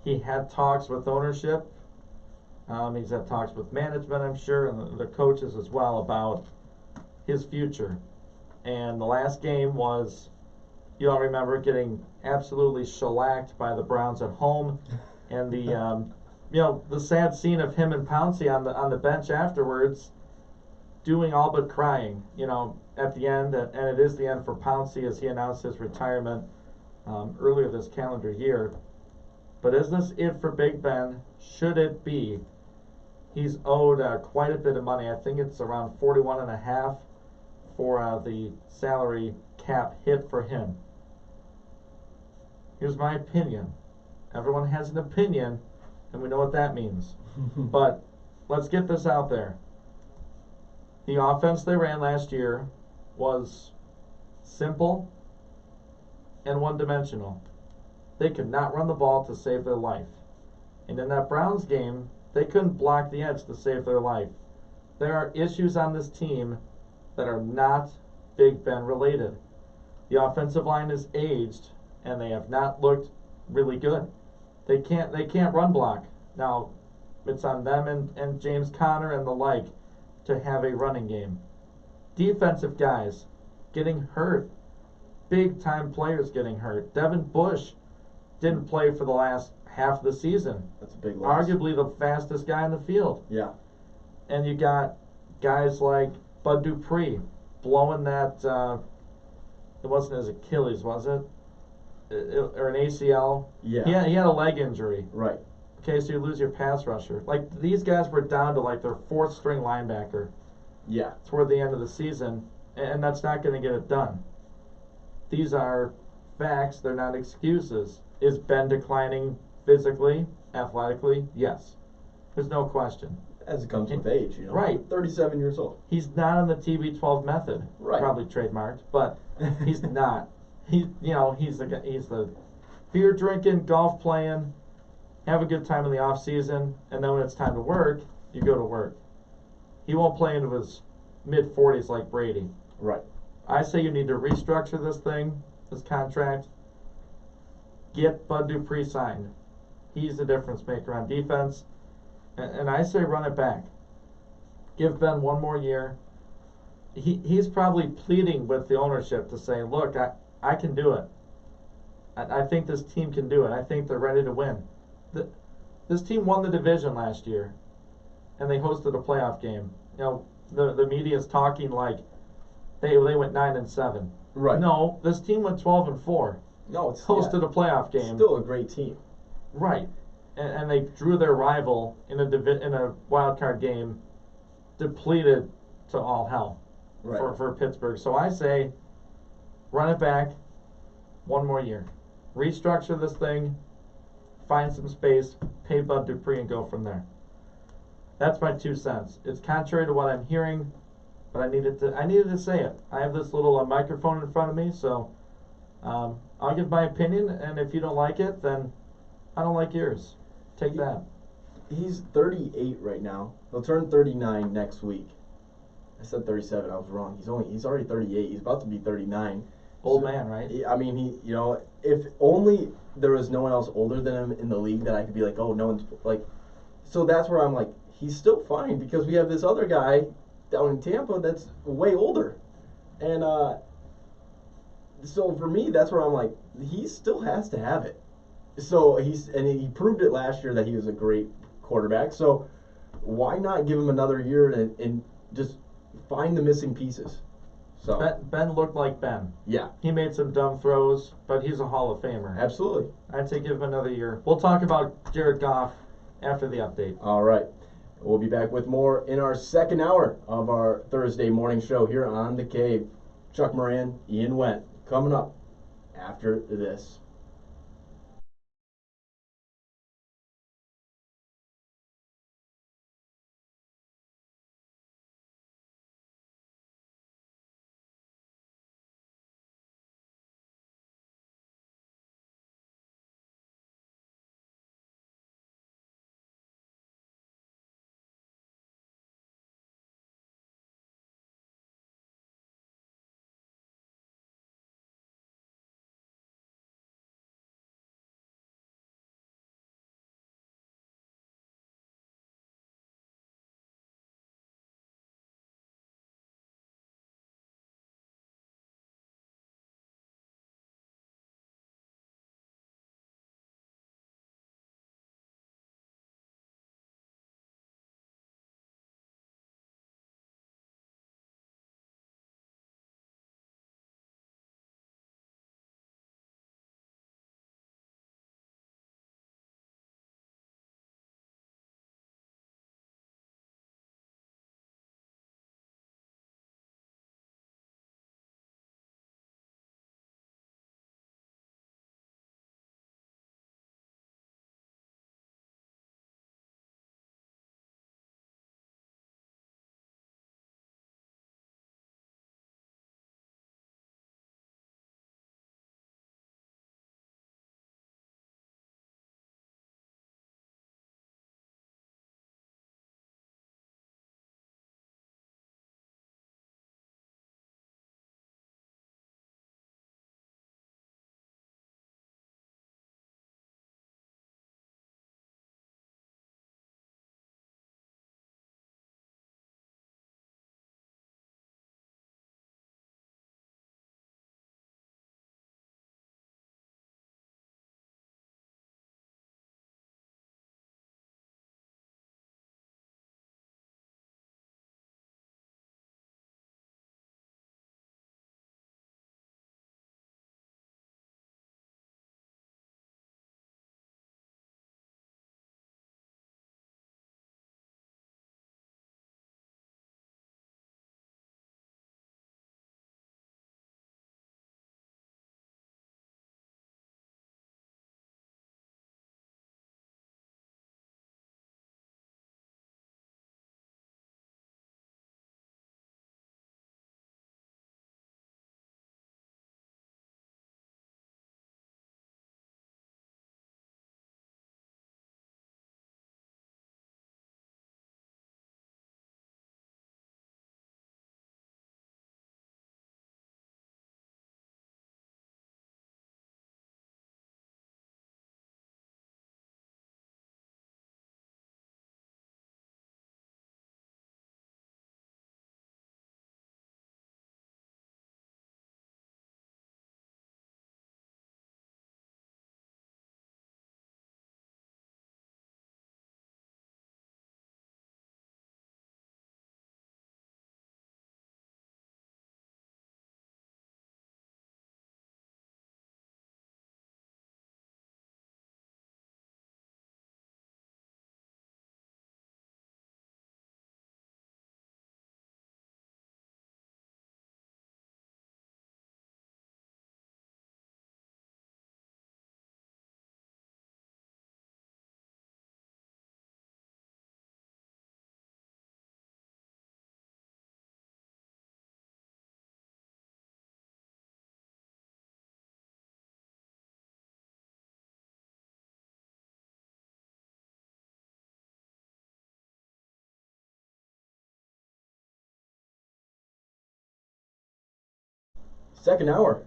He had talks with ownership. He's had talks with management, I'm sure, and the coaches as well about his future. And the last game was, you all remember, getting absolutely shellacked by the Browns at home, and the sad scene of him and Pouncey on the bench afterwards, doing all but crying, at the end, and it is the end for Pouncey as he announced his retirement earlier this calendar year. But is this it for Big Ben? Should it be? He's owed quite a bit of money. I think it's around 41.5 for the salary cap hit for him. Here's my opinion. Everyone has an opinion, and we know what that means. But let's get this out there. The offense they ran last year was simple and one-dimensional. They could not run the ball to save their life. And in that Browns game, they couldn't block the edge to save their life. There are issues on this team that are not Big Ben related. The offensive line is aged, and they have not looked really good. They can't run block. Now, it's on them and James Conner and the like to have a running game. Defensive guys getting hurt. Big time players getting hurt. Devin Bush didn't play for the last half of the season. That's a big loss. Arguably the fastest guy in the field. Yeah. And you got guys like Bud Dupree blowing that, it wasn't his Achilles, was it? Or an ACL? Yeah. He had a leg injury. Right. Okay, so you lose your pass rusher. Like, these guys were down to like their fourth string linebacker. Yeah. Toward the end of the season, and that's not going to get it done. These are facts, they're not excuses. Is Ben declining physically, athletically? Yes. There's no question. As it comes with age, Right. 37 years old. He's not on the TB12 method. Right. Probably trademarked, but he's not. He's the beer drinking, golf playing, have a good time in the off season, and then when it's time to work, you go to work. He won't play into his mid-40s like Brady. Right. I say you need to restructure this contract. Get Bud Dupree signed. He's the difference maker on defense. And I say run it back. Give Ben one more year. He's probably pleading with the ownership to say, look, I can do it. I think this team can do it. I think they're ready to win. This team won the division last year, and they hosted a playoff game. The media's talking like they went 9-7. Right. No, this team went 12-4. No, it's hosted a playoff game. Still a great team. Right. And they drew their rival in a wild card game, depleted to all hell for Pittsburgh. So I say, run it back one more year, restructure this thing, find some space, pay Bud Dupree, and go from there. That's my 2 cents. It's contrary to what I'm hearing, but I needed to say it. I have this little microphone in front of me, so I'll give my opinion, and if you don't like it, then I don't like yours. Take that. He's 38 right now. He'll turn 39 next week. I said 37. I was wrong. He's already 38. He's about to be 39. Old man, right? I mean, if only there was no one else older than him in the league that I could be like, oh, no one's like. So that's where I'm like, he's still fine because we have this other guy down in Tampa that's way older, and so for me, that's where I'm like, he still has to have it. So he proved it last year that he was a great quarterback. So why not give him another year and just find the missing pieces? So Ben looked like Ben. yeah, He made some dumb throws, but he's a Hall of Famer. absolutely. I'd say give him another year. We'll talk about Jared Goff after the update. All right. We'll be back with more in our second hour of our Thursday morning show here on The Cave. Chuck Moran, Ian Wendt, coming up after this. Second hour.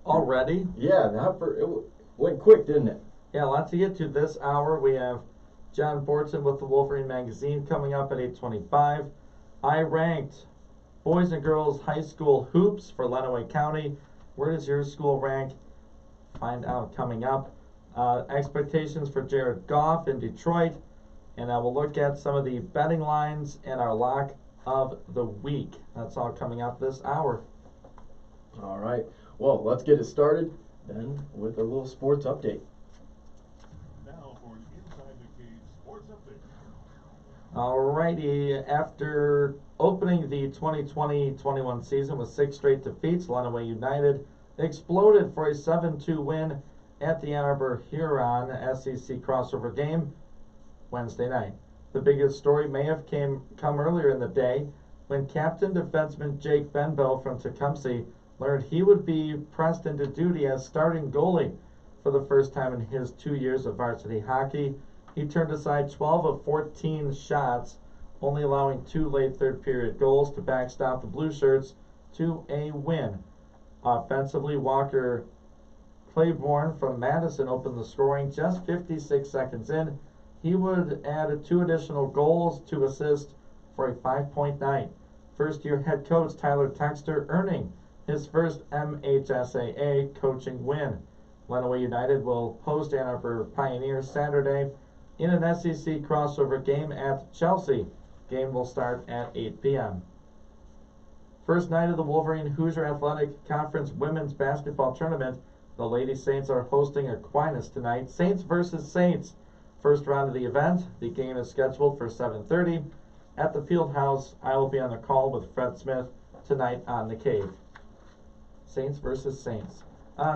Already? Yeah, went quick, didn't it? Yeah, lots to get to this hour. We have John Borton with the Wolverine Magazine coming up at 8:25. I ranked boys and girls high school hoops for Lenawee County. Where does your school rank? Find out coming up. Expectations for Jared Goff in Detroit. And I will look at some of the betting lines and our lock of the week. That's all coming up this hour. All right. Well, let's get it started then with a little sports update. Now for an Inside the Cage sports update. Alrighty, after opening the 2020-21 season with 6 straight defeats, Lenawee United exploded for a 7-2 win at the Ann Arbor Huron SEC crossover game Wednesday night. The biggest story may have come earlier in the day when captain defenseman Jake Benbow from Tecumseh learned he would be pressed into duty as starting goalie for the first time in his 2 years of varsity hockey. He turned aside 12 of 14 shots, only allowing 2 late third period goals to backstop the Blue Shirts to a win. Offensively, Walker Claiborne from Madison opened the scoring just 56 seconds in. He would add 2 additional goals, 2 assists for a 5-point night. First-year head coach Tyler Texter earning his first MHSAA coaching win. Lenawee United will host Ann Arbor Pioneers Saturday in an SEC crossover game at Chelsea. Game will start at 8 p.m. First night of the Wolverine Hoosier Athletic Conference Women's Basketball Tournament. The Lady Saints are hosting Aquinas tonight. Saints versus Saints. First round of the event. The game is scheduled for 7:30 at the Field House. I will be on the call with Fred Smith tonight on the Cave. Saints versus Saints.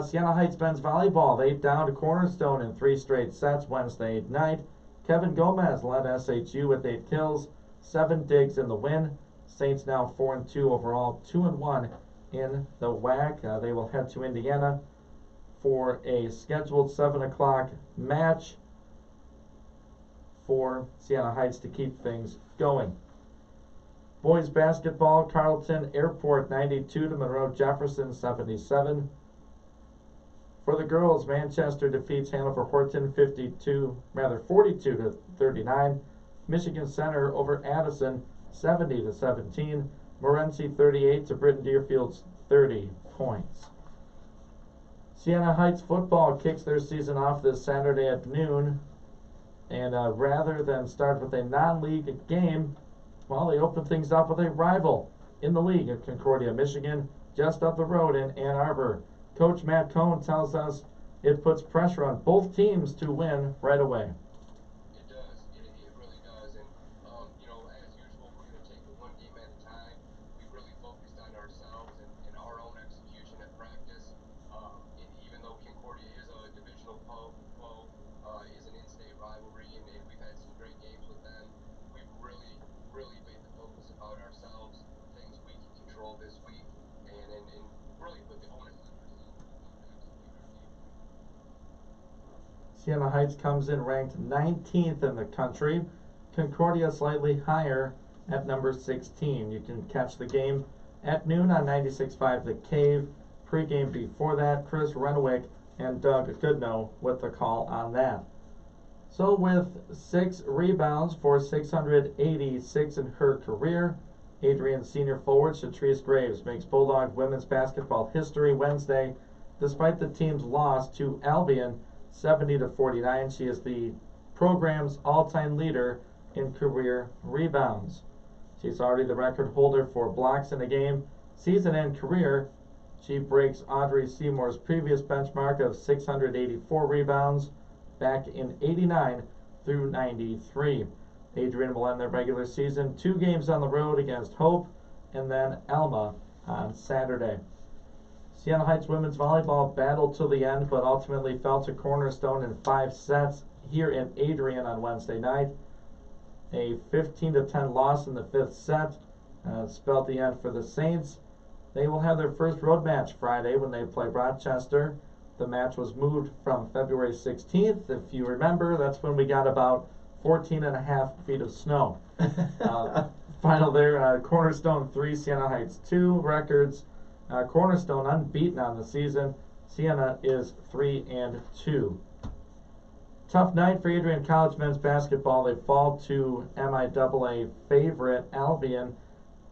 Siena Heights men's volleyball. They downed Cornerstone in 3 straight sets Wednesday night. Kevin Gomez led SHU with 8 kills, 7 digs in the win. Saints now 4-2 overall, 2-1 in the WAC. They will head to Indiana for a scheduled 7 o'clock match for Siena Heights to keep things going. Boys basketball, Carleton Airport 92 to Monroe Jefferson 77. For the girls, Manchester defeats Hanover Horton 42 to 39. Michigan Center over Addison 70 to 17. Morenci 38 to Britton Deerfield's 30 points. Siena Heights football kicks their season off this Saturday at noon. And rather than start with a non-league game, well, they open things up with a rival in the league at Concordia, Michigan, just up the road in Ann Arbor. Coach Matt Cohn tells us it puts pressure on both teams to win right away. It does. It really does. And, as usual, we're going to take it one game at a time. We really focused on ourselves and our own execution at practice. And even though Concordia is a divisional foe, is an in-state rivalry, and we've had some great games with them, we've really made the focus about ourselves, things we can control this week, and really put the onus on ourselves to execute our game. Siena Heights comes in ranked 19th in the country. Concordia slightly higher at number 16. You can catch the game at noon on 96.5 The Cave. Pre-game before that, Chris Renwick and Doug Goodnow with the call on that. So with 6 rebounds for 686 in her career, Adrian senior forward Shatrice Graves makes Bulldog women's basketball history Wednesday. Despite the team's loss to Albion 70 to 49, she is the program's all-time leader in career rebounds. She's already the record holder for blocks in a game, season and career. She breaks Audrey Seymour's previous benchmark of 684 rebounds back in 89 through 93. Adrian will end their regular season 2 games on the road against Hope and then Alma on Saturday. Siena Heights women's volleyball battled to the end, but ultimately fell to Cornerstone in 5 sets here in Adrian on Wednesday night. A 15 to 10 loss in the 5th set spelled the end for the Saints. They will have their first road match Friday when they play Rochester. The match was moved from February 16th. If you remember, that's when we got about 14.5 feet of snow. Final there, Cornerstone 3, Siena Heights 2 records. Cornerstone unbeaten on the season. Siena is 3-2. Tough night for Adrian College men's basketball. They fall to MIAA favorite Albion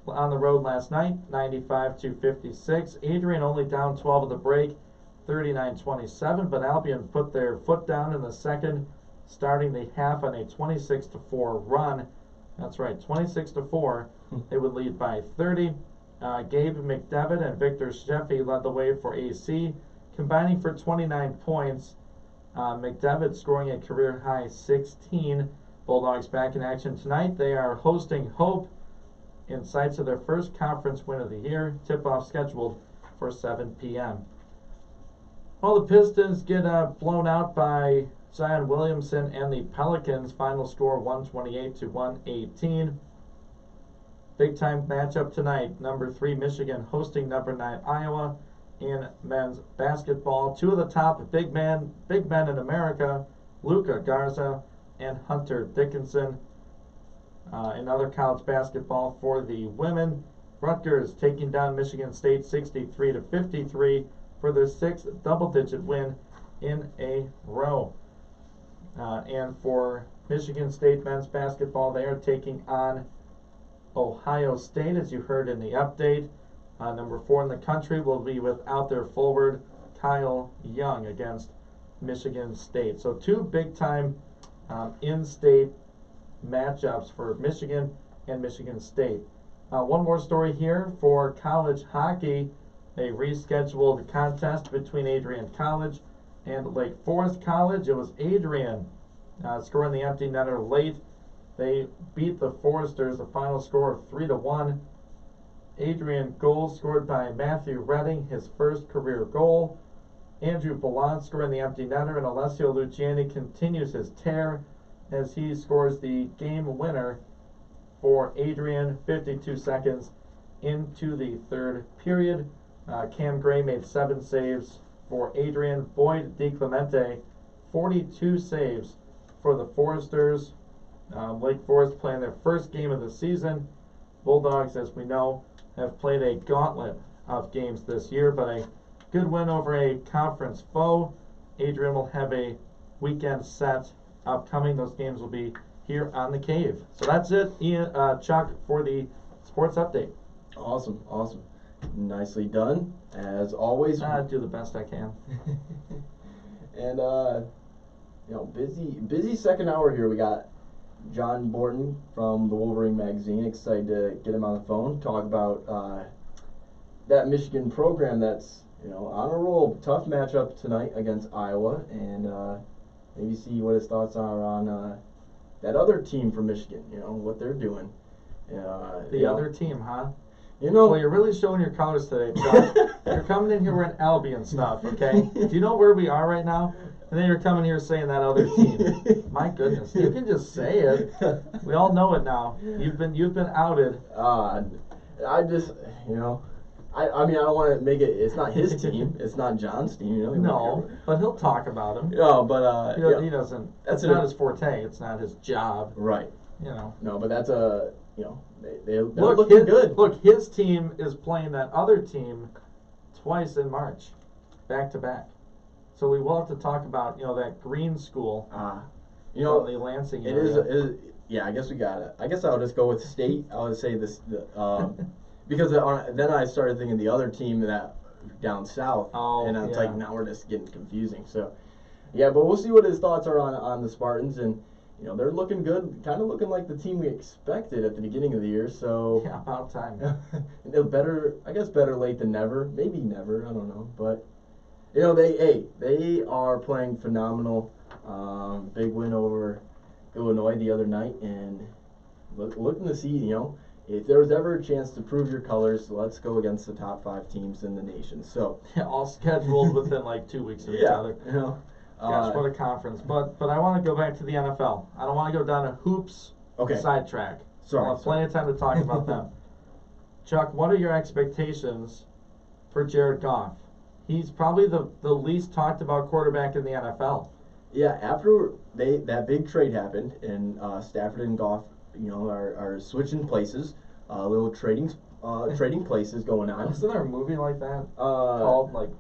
on the road last night, 95 to 56. Adrian only down 12 at the break, 39-27, but Albion put their foot down in the second, starting the half on a 26 to 4 run. That's right, 26-4. They would lead by 30. Gabe McDevitt and Victor Sheffy led the way for AC, combining for 29 points. McDevitt scoring a career-high 16. Bulldogs back in action tonight. They are hosting Hope in sights of their first conference win of the year. Tip-off scheduled for 7 p.m. Well, the Pistons get blown out by Zion Williamson and the Pelicans. Final score 128-118. Big time matchup tonight. Number 3 Michigan hosting number 9 Iowa in men's basketball. Two of the top big men in America, Luka Garza and Hunter Dickinson. In other college basketball for the women, Rutgers taking down Michigan State 63-53 for their 6th double-digit win in a row. And for Michigan State men's basketball, they are taking on Ohio State, as you heard in the update. Number 4 in the country will be without their forward, Kyle Young, against Michigan State. So 2 big-time in-state matchups for Michigan and Michigan State. One more story here for college hockey. A rescheduled contest between Adrian College and Lake Forest College. It was Adrian scoring the empty netter late. They beat the Foresters, a final score of 3-1. Adrian goals scored by Matthew Redding, his first career goal. Andrew Ballant scoring the empty netter, and Alessio Luciani continues his tear as he scores the game winner for Adrian 52 seconds into the 3rd period. Cam Gray made 7 saves for Adrian. Boyd DiClemente 42 saves for the Foresters. Lake Forest playing their first game of the season. Bulldogs, as we know, have played a gauntlet of games this year, but a good win over a conference foe. Adrian will have a weekend set upcoming. Those games will be here on the Cave. So that's it, Chuck, for the sports update. Awesome. Nicely done, as always. I do the best I can. And busy second hour here. We got John Borton from the Wolverine magazine. Excited to get him on the phone, talk about that Michigan program that's on a roll. Tough matchup tonight against Iowa, and maybe see what his thoughts are on that other team from Michigan. What they're doing. The other team, huh? Well, you're really showing your colors today, Chuck. You're coming in here wearing Albion stuff, okay? Do you know where we are right now? And then you're coming here saying that other team. My goodness, you can just say it. We all know it now. You've been outed. I just, I mean, I don't want to make it. It's not his team. It's not John's team. No, but he'll talk about him. No, but he doesn't. That's not his forte. It's not his job. Right. No, but that's they're looking good. Look, his team is playing that other team twice in March, back to back. So we will have to talk about that Green School. The Lansing area. It is. Yeah, I guess we got it. I guess I'll just go with state. I would say this because then I started thinking the other team that down south, and it's like now we're just getting confusing. So yeah, but we'll see what his thoughts are on the Spartans, and they're looking good, kind of looking like the team we expected at the beginning of the year. So yeah, about time. Better late than never. Maybe never. I don't know, but. They are playing phenomenal. Big win over Illinois the other night, and looking to see, if there was ever a chance to prove your colors, let's go against the top 5 teams in the nation. So all scheduled within like 2 weeks of each other. Gosh, what a conference! But I want to go back to the NFL. I don't want to go down a hoops sidetrack. I'll have plenty of time to talk about them. Chuck, what are your expectations for Jared Goff? He's probably the least talked about quarterback in the NFL. Yeah, after that big trade happened, and Stafford and Goff, are switching places, little trading places going on. Isn't there a movie like that called like?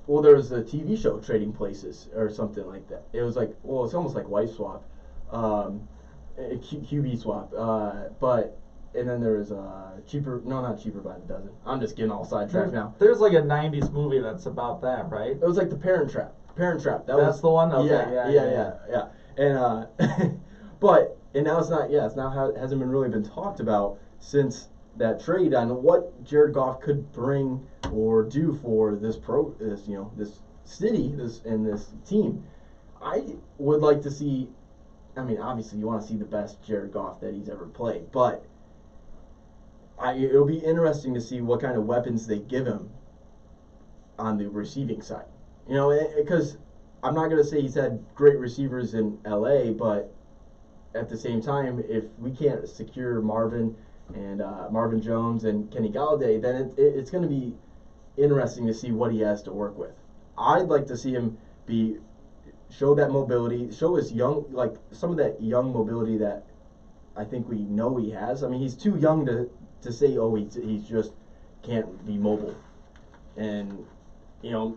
Well, there was a TV show, Trading Places, or something like that. It was like, it's almost like Wife Swap, QB Swap, but. And then there was not Cheaper by the Dozen. I'm just getting all sidetracked now. There's like a 90s movie that's about that, right? It was like The Parent Trap. Parent Trap. That's the one? Okay, yeah. And, but And now hasn't been really been talked about since that trade on what Jared Goff could bring or do for this city, this team. I would like to see. I mean, obviously, you want to see the best Jared Goff that he's ever played, but it'll be interesting to see what kind of weapons they give him on the receiving side. You know, because I'm not going to say he's had great receivers in LA, but at the same time, if we can't secure Marvin Jones and Kenny Galladay, then it's going to be interesting to see what he has to work with. I'd like to see him show that mobility, show his some of that young mobility that I think we know he has. I mean, he's too young to say, oh, he's just can't be mobile. And, you know,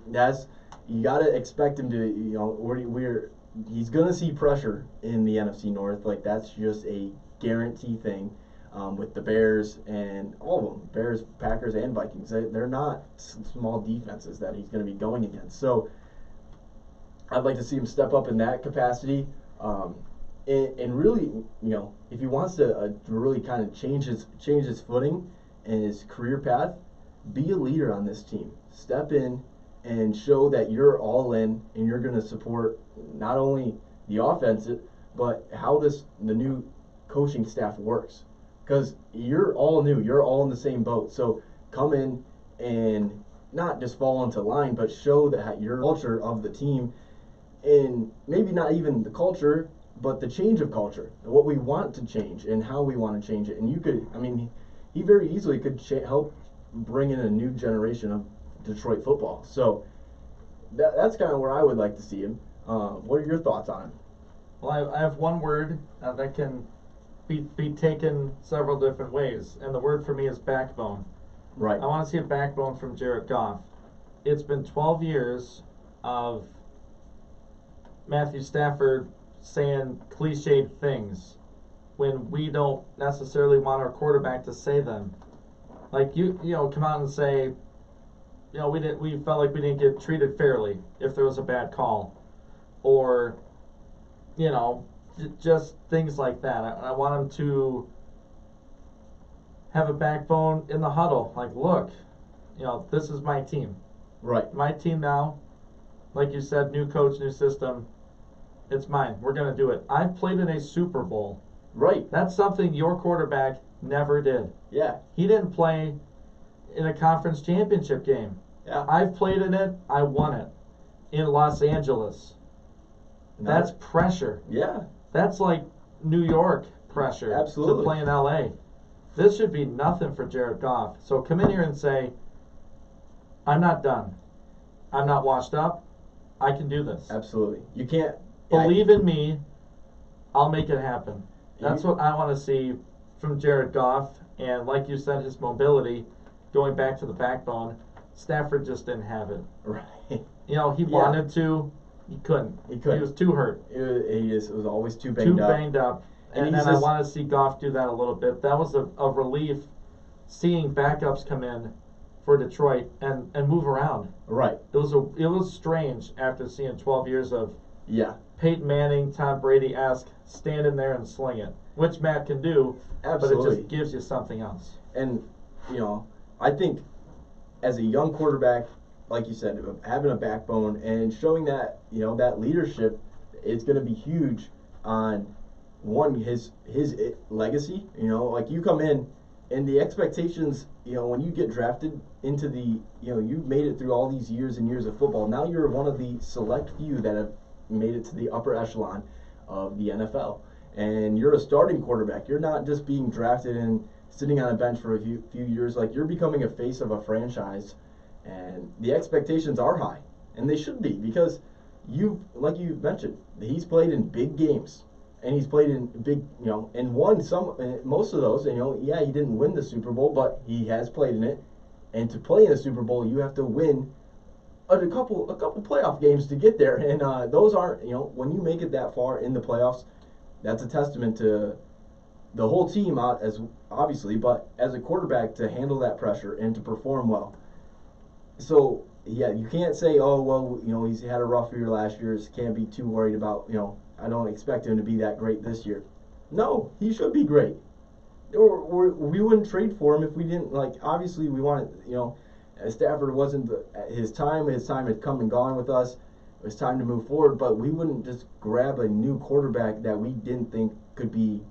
you got to expect him to, you know, he's going to see pressure in the NFC North. Like, that's just a guarantee thing with the Bears and all of them, Bears, Packers, and Vikings. They're not small defenses that he's going to be going against. So I'd like to see him step up in that capacity. And really, you know, if he wants to really kind of change his footing and his career path, be a leader on this team. Step in and show that you're all in and you're going to support not only the offense, but how the new coaching staff works. Because you're all new. You're all in the same boat. So come in and not just fall into line, but show that your culture of the team, and maybe not even the culture, but the change of culture, what we want to change and how we want to change it. And he very easily could help bring in a new generation of Detroit football. So that's kind of where I would like to see him. What are your thoughts on him? Well, I have one word that can be taken several different ways, and the word for me is backbone. Right. I want to see a backbone from Jared Goff. It's been 12 years of Matthew Stafford saying cliched things when we don't necessarily want our quarterback to say them. Like you know, come out and say, you know, we felt like we didn't get treated fairly if there was a bad call, or, you know, just things like that. I want him to have a backbone in the huddle. Like, look, you know, this is my team. Right. My team now. Like you said, new coach, new system. It's mine. We're going to do it. I've played in a Super Bowl. Right. That's something your quarterback never did. Yeah. He didn't play in a conference championship game. Yeah. I've played in it. I won it in Los Angeles. That's pressure. Yeah. That's like New York pressure. Absolutely. To play in LA. This should be nothing for Jared Goff. So come in here and say, I'm not done. I'm not washed up. I can do this. Absolutely. You can't believe in me. I'll make it happen. That's what I want to see from Jared Goff. And like you said, his mobility, going back to the backbone, Stafford just didn't have it. Right. You know, he wanted to. He couldn't. He was too hurt. He was always too banged up. And then I want to see Goff do that a little bit. That was a relief, seeing backups come in for Detroit and move around. Right. It was strange after seeing 12 years of Peyton Manning, Tom Brady-esque, stand in there and sling it, which Matt can do. Absolutely. But it just gives you something else. And, you know, I think as a young quarterback, like you said, having a backbone and showing that, you know, that leadership, it's going to be huge on, one, his legacy. You know, like you come in and the expectations, you know, when you get drafted into the, you know, you've made it through all these years and years of football. Now you're one of the select few that have made it to the upper echelon of the NFL. And you're a starting quarterback. You're not just being drafted and sitting on a bench for a few years. Like, you're becoming a face of a franchise. And the expectations are high. And they should be, because like you mentioned, he's played in big games. And he's played in big, you know, and won most of those. And, you know, he didn't win the Super Bowl, but he has played in it. And to play in a Super Bowl, you have to win a couple playoff games to get there. And those aren't, you know, when you make it that far in the playoffs, that's a testament to the whole team, as obviously, but as a quarterback to handle that pressure and to perform well. So, yeah, you can't say, oh, well, you know, he's had a rough year last year, so can't be too worried about, you know, I don't expect him to be that great this year. No, he should be great. We wouldn't trade for him if we didn't, like, obviously we wanted, Stafford wasn't his time had come and gone with us. It was time to move forward, but we wouldn't just grab a new quarterback that we didn't think could be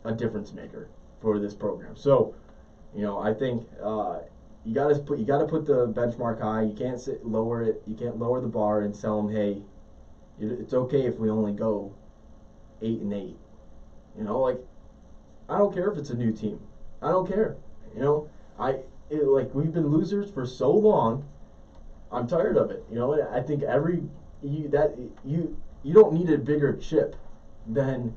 a difference maker for this program. So, I think you gotta put the benchmark high. You can't lower it. You can't lower the bar and tell them, hey, it's okay if we only go 8-8. I don't care if it's a new team. I don't care. We've been losers for so long. I'm tired of it. I think you don't need a bigger chip than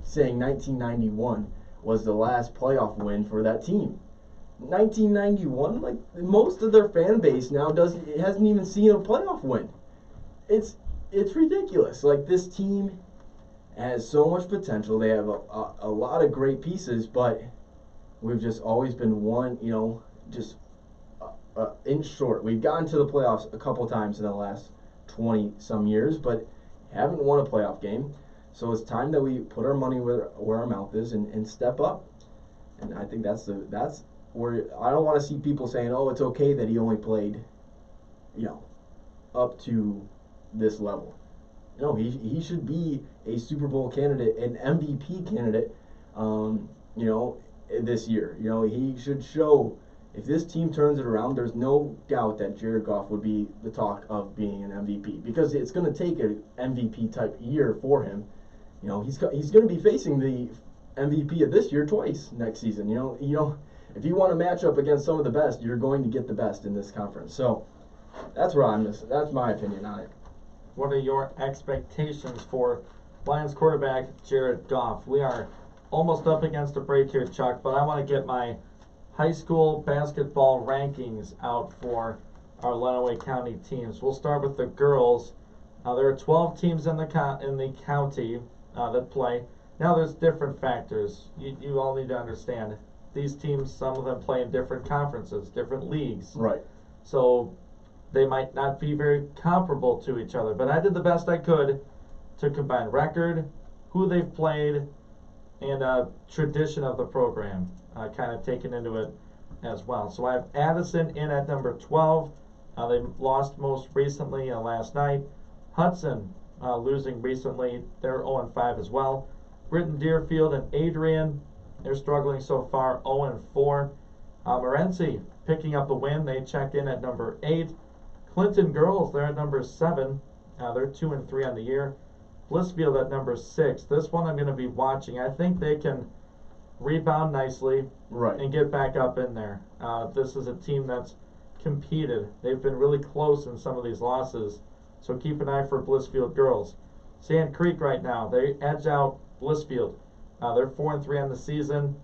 saying 1991 was the last playoff win for that team. 1991, like most of their fan base now hasn't even seen a playoff win. It's ridiculous. Like, this team has so much potential. They have a lot of great pieces, but we've just always been one, just inch short. We've gotten to the playoffs a couple times in the last 20 some years, but haven't won a playoff game. So it's time that we put our money where our mouth is and step up. And I think that's where I don't want to see people saying, "Oh, it's okay that he only played, up to this level." No, he should be a Super Bowl candidate, an MVP candidate, this year. He should show, if this team turns it around, there's no doubt that Jared Goff would be the talk of being an MVP, because it's going to take an MVP type year for him. He's going to be facing the MVP of this year twice next season. If you want to match up against some of the best, you're going to get the best in this conference. So that's my opinion on it. What are your expectations for Lions quarterback Jared Goff? We are almost up against a break here, Chuck, but I want to get my high school basketball rankings out for our Lenawee County teams. We'll start with the girls. There are 12 teams in the county that play. Now, there's different factors. You all need to understand. These teams, some of them play in different conferences, different leagues. Right. So they might not be very comparable to each other. But I did the best I could to combine record, who they've played, and tradition of the program, kind of taken into it as well. So I have Addison in at number 12. They lost most recently last night. Hudson losing recently. They're 0-5 as well. Britton Deerfield and Adrian, they're struggling so far, 0-4. Morenci picking up a win. They check in at number 8. Clinton girls, they're at number 7. They're 2-3 on the year. Blissfield at number 6. This one I'm going to be watching. I think they can rebound nicely, right, and get back up in there. This is a team that's competed. They've been really close in some of these losses, so keep an eye for Blissfield girls. Sand Creek right now, they edge out Blissfield. They're 4-3 on the season,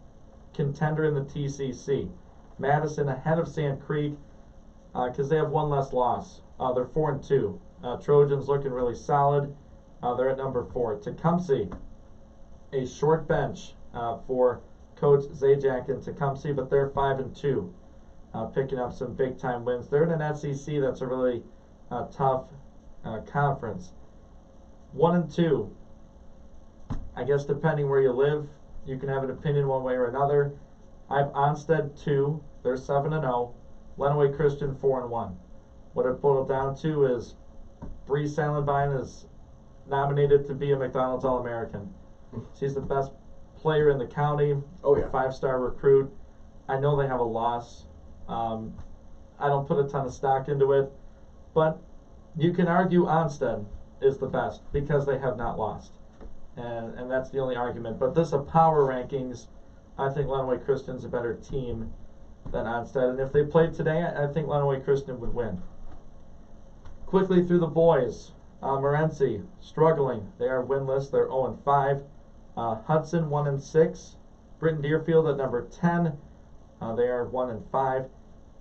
contender in the TCC. Madison ahead of Sand Creek because they have one less loss. They're 4-2. Trojans looking really solid. They're at number 4. Tecumseh, a short bench for Coach Zajac in Tecumseh, but they're 5-2, picking up some big time wins. They're in an SEC that's a really tough conference. 1-2. I guess depending where you live, you can have an opinion one way or another. I have Onstead 2. They're 7-0. Lenawee Christian 4-1. What it boiled down to is Bree Salenbine is nominated to be a McDonald's All-American. She's the best player in the county. Oh, yeah. 5-star recruit. I know they have a loss. I don't put a ton of stock into it, but you can argue Onstead is the best because they have not lost. And that's the only argument. But this is power rankings. I think Lenawee Christian's a better team than Onstead. And if they played today, I think Lenawee Christian would win. Quickly through the boys. Morenci struggling. They are winless. They're 0-5. Hudson 1-6. Britton Deerfield at number 10. They are 1-5.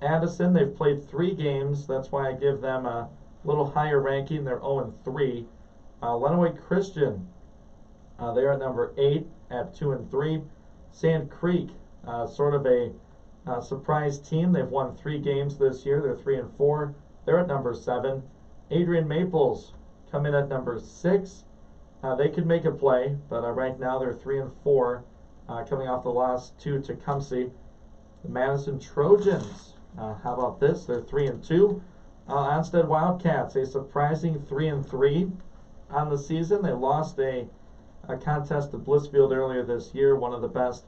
Addison, they've played 3 games. That's why I give them a little higher ranking. They're 0-3. Lenawee Christian, they're at number 8 at 2-3. Sand Creek, sort of a surprise team. They've won 3 games this year. They're 3-4. They're at number 7. Adrian Maples come in at number 6. They could make a play, but right now they're 3-4, coming off the last 2 to Tecumseh. The Madison Trojans, how about this? They're 3-2. Onstead Wildcats, a surprising 3-3 on the season. They lost a contest to Blissfield earlier this year, one of the best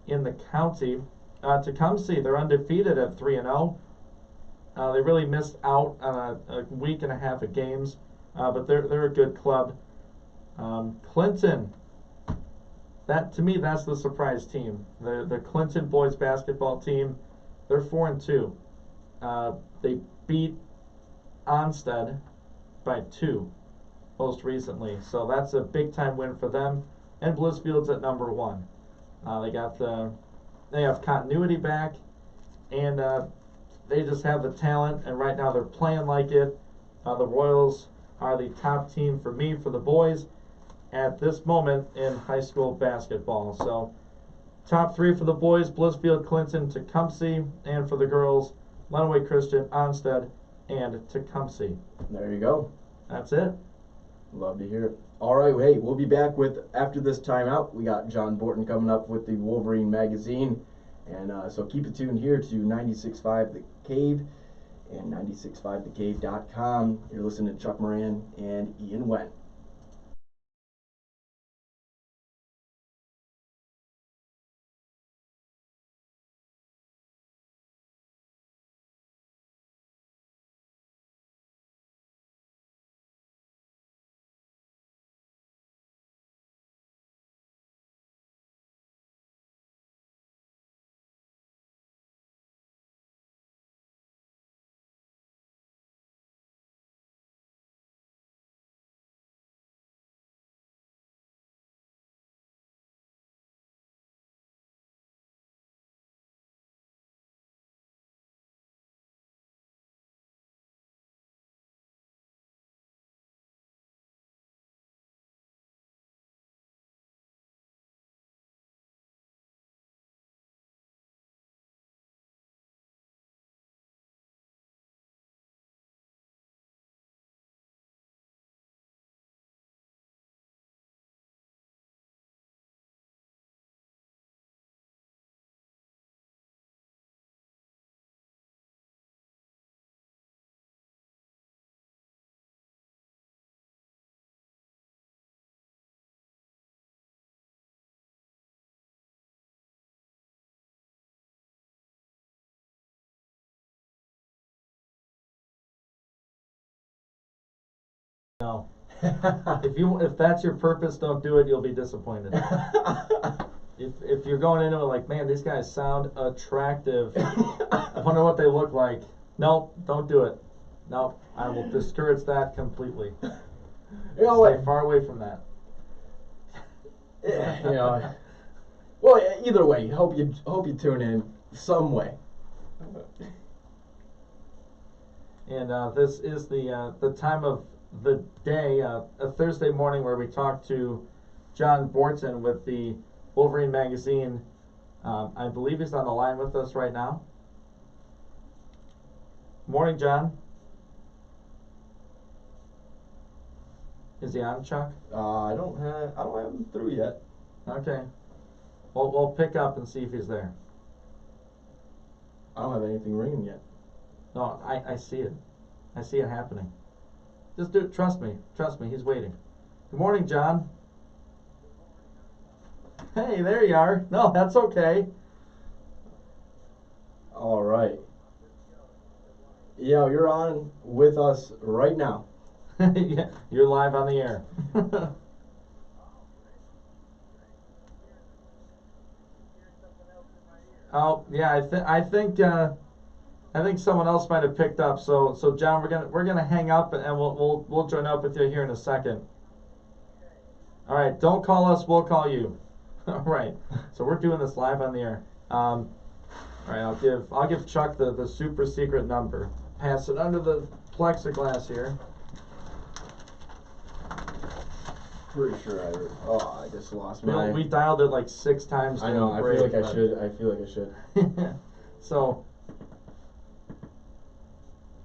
in the county. Tecumseh, they're undefeated at 3-0. They really missed out on a week and a half of games, but they're a good club. Clinton, that to me, that's the surprise team. The Clinton boys basketball team, they're 4-2. They beat Onstead by 2 most recently, so that's a big time win for them. And Blissfield's at number 1. They have continuity back, and they just have the talent, and right now they're playing like it. The Royals are the top team for me for the boys at this moment in high school basketball. So top 3 for the boys: Blissfield, Clinton, Tecumseh, and for the girls, Lenawee Christian, Onstead, and Tecumseh. There you go. That's it. Love to hear it. All right, hey, we'll be back with, after this timeout, we got John Borton coming up with the Wolverine magazine. And so keep it tuned here to 96.5 The Cave and 96.5thecave.com. You're listening to Chuck Moran and Ian Wendt. No. If that's your purpose, don't do it. You'll be disappointed. If you're going into it like, man, these guys sound attractive, I wonder what they look like. Nope, don't do it. Nope, I will discourage that completely. Stay far away from that. Yeah. Well, either way, hope you tune in some way. And this is the time of the day, a Thursday morning, where we talk to John Borton with the Wolverine magazine. I believe he's on the line with us right now. Morning, John. Is he on, Chuck? I don't have him through yet. Okay. We'll pick up and see if he's there. I don't have anything ringing yet. No, I see it. I see it happening. Just do it. Trust me. Trust me. He's waiting. Good morning, John. Hey, there you are. No, that's okay. All right. Yeah, you're on with us right now. Yeah, you're live on the air. Oh, yeah. I think someone else might have picked up. So John, we're gonna hang up and we'll join up with you here in a second. All right. Don't call us. We'll call you. All right. So we're doing this live on the air. All right. I'll give Chuck the super secret number. Pass it under the plexiglass here. Pretty sure I just lost my. We dialed it like 6 times. I know. I feel like I should. So,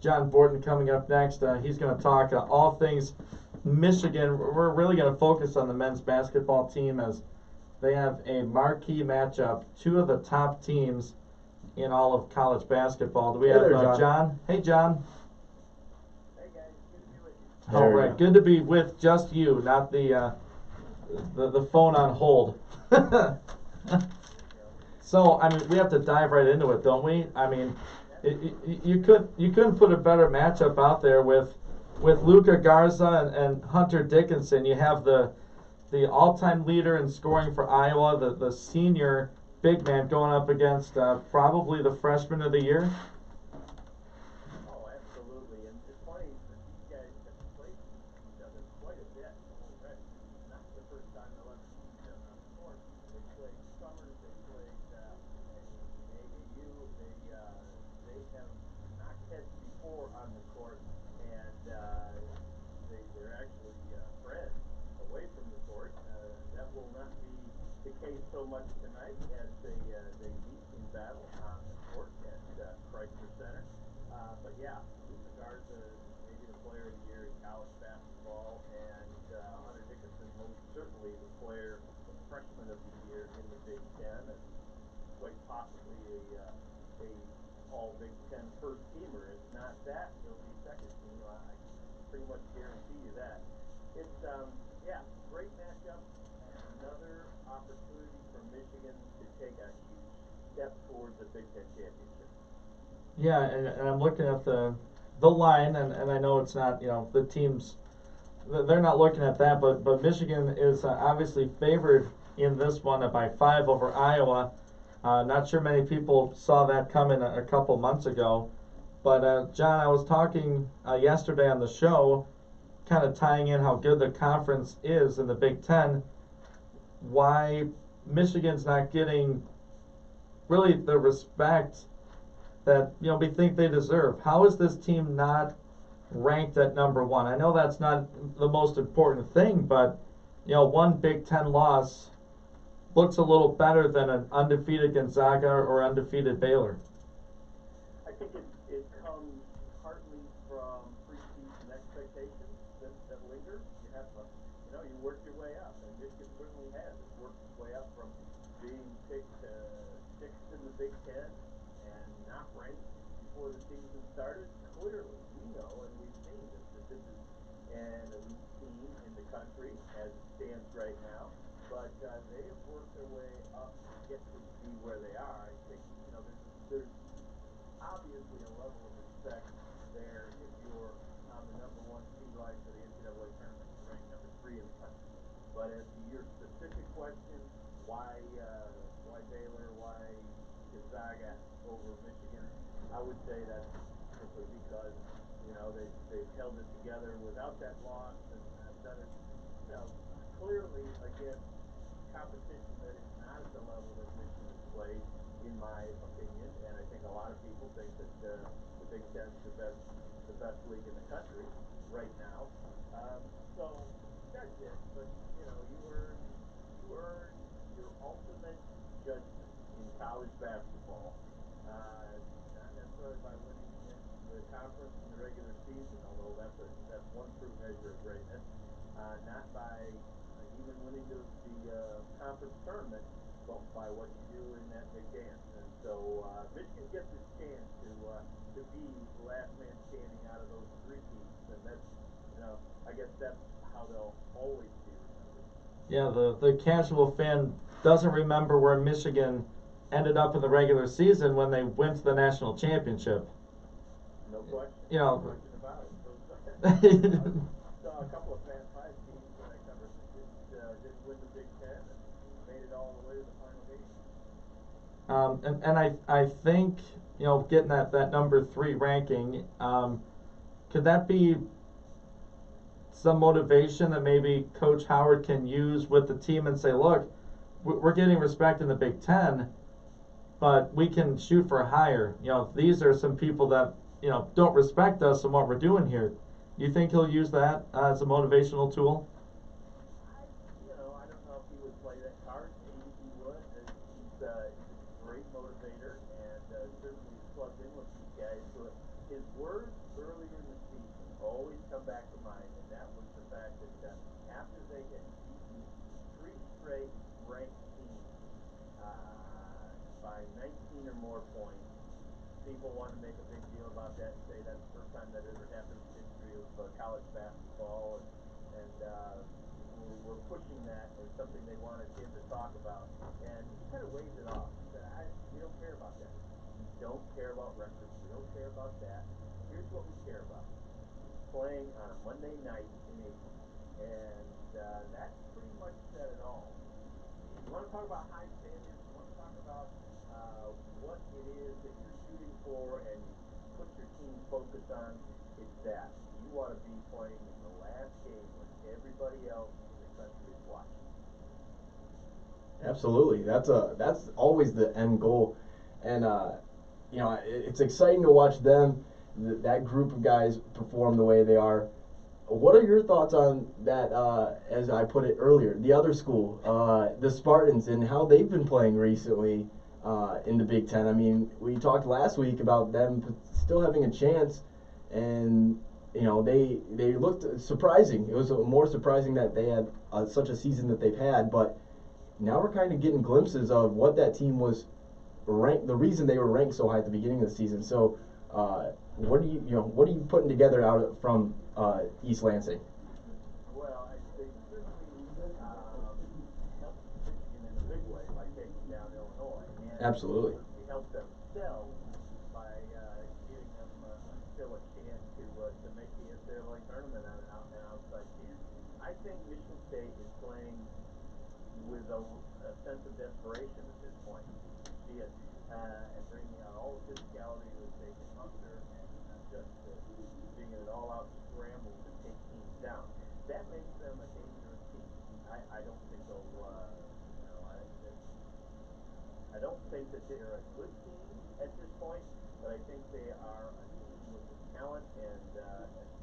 John Borton coming up next. He's going to talk all things Michigan, we're really going to focus on the men's basketball team as they have a marquee matchup. Two of the top teams in all of college basketball. Do we have there, John? Hey, John. Hey guys, good to be with you. All right, good to be with just you, not the phone on hold. So, I mean, we have to dive right into it, don't we? I mean, you couldn't put a better matchup out there with Luka Garza and Hunter Dickinson. You have the all-time leader in scoring for Iowa, the senior big man going up against probably the freshman of the year. Oh, absolutely. And it's funny that these guys have played each other quite a bit already. Not the first time they'll ever see each other on the court. They played Summers, they played AAU, they have knocked heads before on the court, and they're actually friends away from the court. That will not be the case so much tonight as they meet in battle on the court at Chrysler Center. But yeah, Luka Garza maybe the player of the year in college basketball, and Hunter Dickinson most certainly the player, the freshman of the year in the Big Ten, and quite possibly a all Big Ten first teamer. If not that, he'll be second team. I pretty much guarantee you that. It's yeah, great matchup, and another opportunity for Michigan to take a huge step towards the Big Ten championship. Yeah, and I'm looking at the line, and I know it's not, the teams, they're not looking at that, but Michigan is obviously favored in this one by 5 over Iowa. Not sure many people saw that coming a couple months ago. But, John, I was talking yesterday on the show, kind of tying in how good the conference is in the Big Ten, why Michigan's not getting really the respect that we think they deserve. How is this team not ranked at number 1? I know that's not the most important thing, but one Big Ten loss looks a little better than an undefeated Gonzaga or undefeated Baylor. I think it comes partly from preseason expectations that linger. You have to, you work your way up, and Michigan certainly has. It's worked its way up from being picked 6th in the Big Ten and not ranked before the season started. Clearly, we know and we've seen that this is an elite team in the country as it stands right now. But they have worked their way up to get to be where they are. I think there's obviously a level of respect there if you're on the number 1 seed line for the NCAA tournament, ranked number 3 in the country. But as to your specific question, why Baylor, why Gonzaga over Michigan, I would say that's simply because they've held it together without that loss and done it clearly against competition that is not at the level that Michigan has played, in my opinion, and I think a lot of people think that the Big Ten is the best league in the country right now. So that's it. But you earn your ultimate judgment in college basketball, not necessarily by winning the conference in the regular season, although that's one true measure of greatness. Not by even winning the conference tournament, but by what you do in that big dance. And so Michigan gets its chance to be the last man standing out of those 3 teams, and that's I guess that's how they'll always be remembered. Yeah, the casual fan doesn't remember where Michigan ended up in the regular season when they went to the national championship. No question. No question about it. Saw a couple of Fast 5 teams that I covered that didn't win the Big Ten and made it all the way to the final game. And I think getting that number 3 ranking, could that be some motivation that maybe Coach Howard can use with the team and say, look, we're getting respect in the Big Ten, but we can shoot for higher. These are some people that don't respect us and what we're doing here. Do you think he'll use that as a motivational tool? I don't know if he would play that card. Maybe he would. He's a great motivator, and certainly he's plugged in with these guys. So his words earlier in the season always come back to mind, and that was the fact that after they had beaten 3 straight ranked teams by 19 or more points, people want to make a big deal about that and say that's the first time that ever happened in the history of college basketball, and we're pushing that as something they wanted him to talk about. And he kind of waved it off. He said, we don't care about that. We don't care about records. We don't care about that. Here's what we care about. Playing on a Monday night in April. And that pretty much said it all. You want to talk about high standards, you want to talk about what it is that you're shooting for and you put your team focus on, it's that. You want to be playing in the last game when everybody else in the country is watching. Absolutely, that's always the end goal, and you know, it's exciting to watch them, that group of guys perform the way they are. What are your thoughts on that? As I put it earlier, the other school, the Spartans, and how they've been playing recently in the Big Ten. I mean, we talked last week about them still having a chance, and you know, they looked surprising. It was more surprising that they had such a season that they've had, but now we're kind of getting glimpses of what that team was ranked, the reason they were ranked so high at the beginning of the season. So, what are you putting together out from East Lansing? Well, they certainly helped Michigan in a big way by taking down Illinois. And Absolutely. They helped themselves by giving them still a chance to make the NCAA tournament on an outside chance. I think Michigan State is playing with a sense of desperation at this point. You see it, and bringing out all the physicality that they can muster, and just being an all-out scramble to take teams down. That makes them a dangerous team. I don't think they'll, I don't think that they're a good team at this point, but I think they are a team with the talent and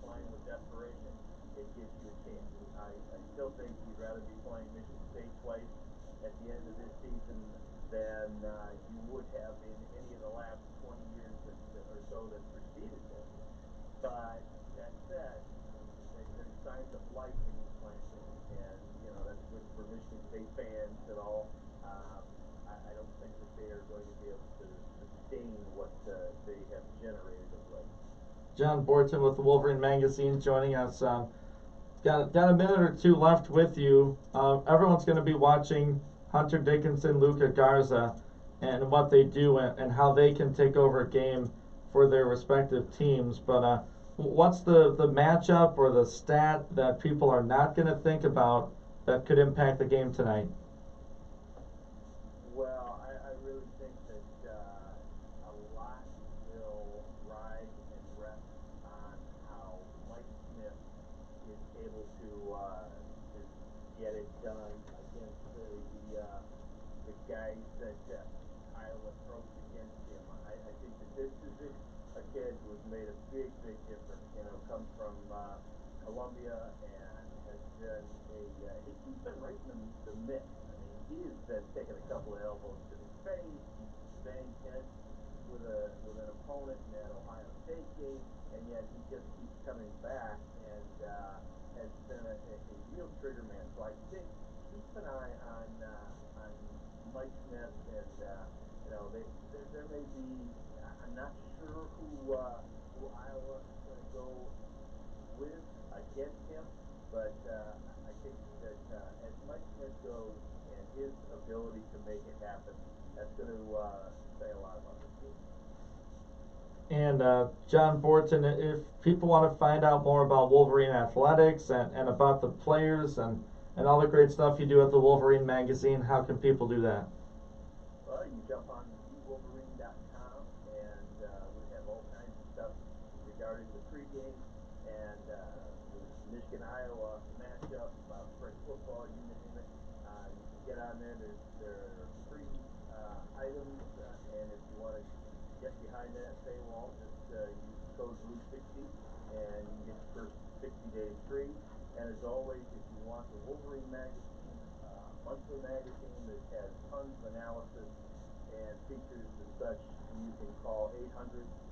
playing with desperation. It gives you a chance. I still think you'd rather be playing Michigan State twice at the end of this season than you would have in any of the last 20 years or so that preceded this. But that said, there's signs of life in East Lansing, and that's good for Michigan State fans and all. I don't think that they are going to be able to sustain what they have generated of late. John Borton with the Wolverine Magazine joining us. Got a minute or two left with you. Everyone's going to be watching Hunter Dickinson, Luka Garza, and what they do and how they can take over a game for their respective teams. But what's the matchup or the stat that people are not going to think about that could impact the game tonight? Well, I really think that a lot will ride and rest on how Mike Smith is able to get it done against the guys that Iowa throws against him. I think that this is a kid who has made a big difference. Comes from Columbia and has been he's been right in the mix. I mean, he has been taking a couple of elbows to the face. He's banged heads with an opponent in that Ohio State game, and yet he just keeps coming back and has been a real trigger man. So I think keep an eye on Mike Smith, and there may be, I'm not sure who Iowa is going to go with against him, but I think that as Mike Smith goes and his ability to make it happen, that's going to say a lot about the team. And John Borton, if people want to find out more about Wolverine athletics and about the players and all the great stuff you do at the Wolverine Magazine, how can people do that? Well, you jump on wolverine.com, and we have all kinds of stuff regarding the pregame and the Michigan-Iowa matchup, spring football, you name it. You can get on there. There are free items, and if you want to get behind that paywall, just use the code BLUE60, and you can get your first 60 days free. And as always, if you want the Wolverine Magazine, monthly magazine that has tons of analysis and features and such, you can call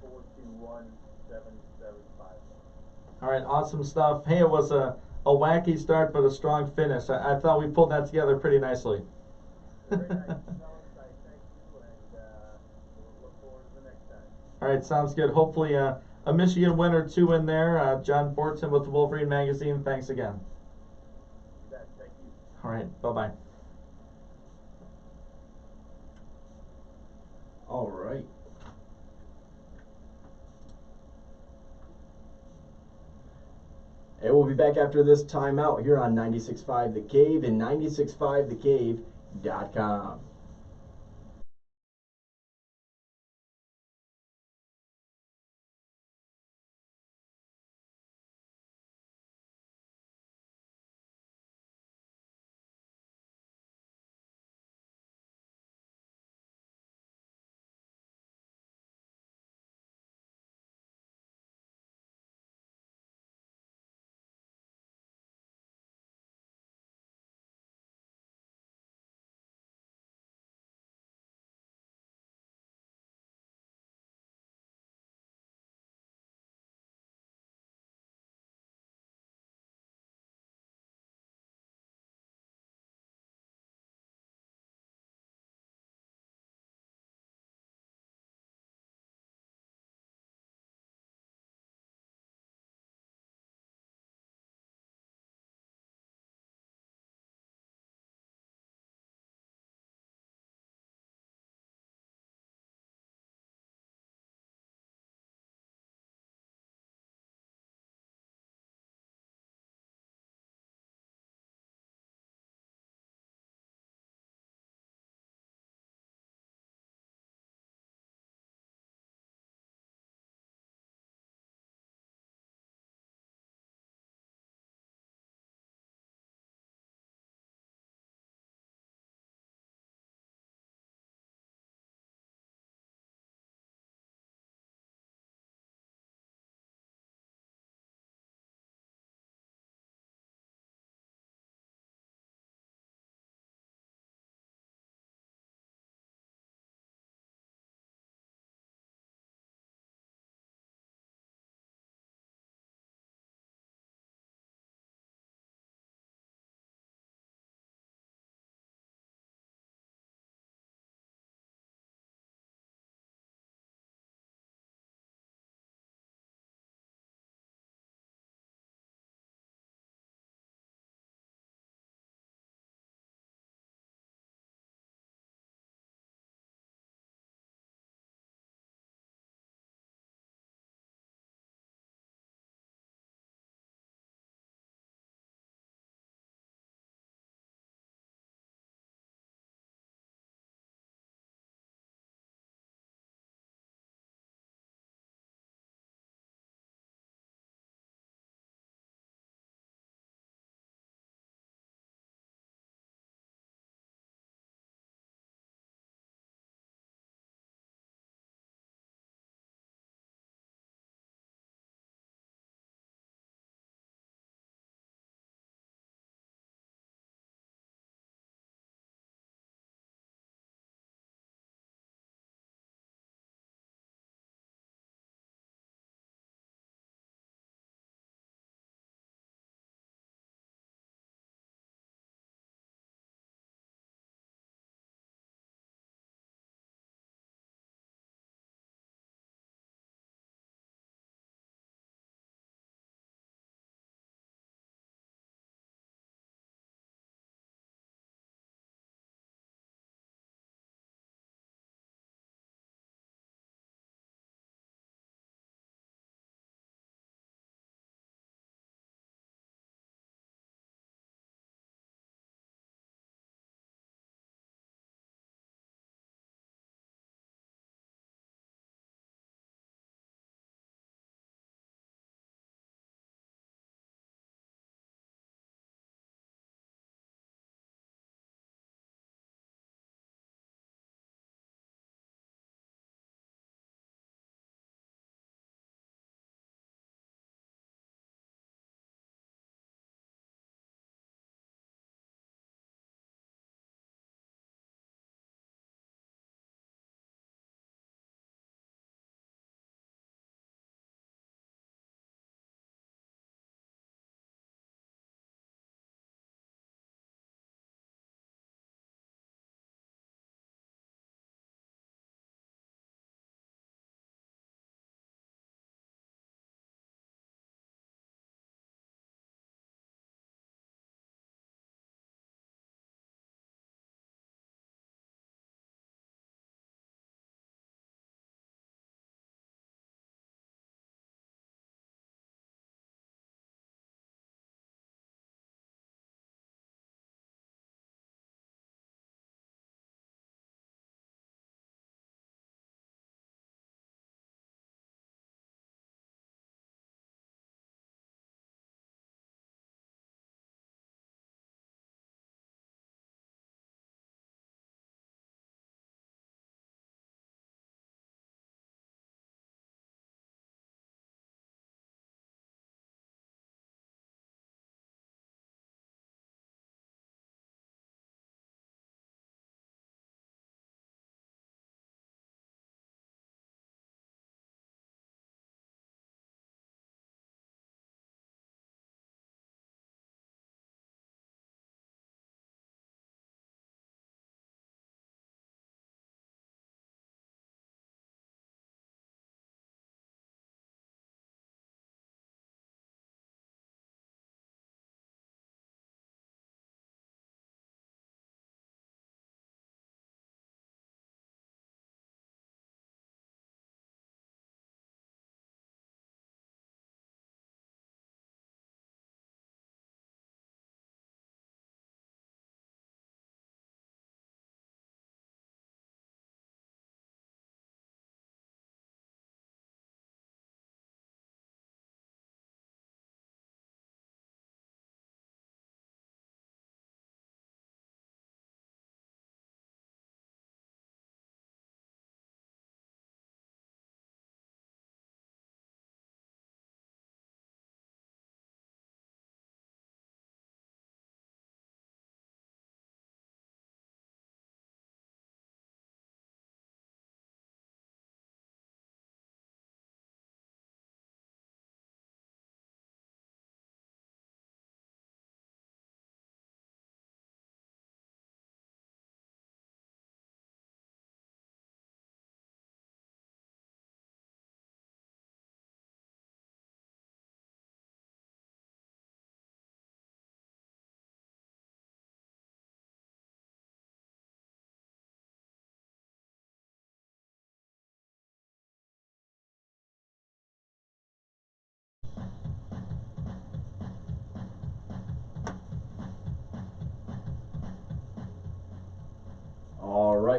800-421-7751. All right, awesome stuff. Hey, it was a wacky start, but a strong finish. I thought we pulled that together pretty nicely. Very nice, fellas. I thank you, and we'll look forward to the next time. All right, sounds good. Hopefully, a Michigan win or two in there. John Borton with the Wolverine Magazine. Thanks again. You bet. Thank you. All right, bye-bye. All right. And we'll be back after this timeout here on 96.5 The Cave and 96.5thecave.com.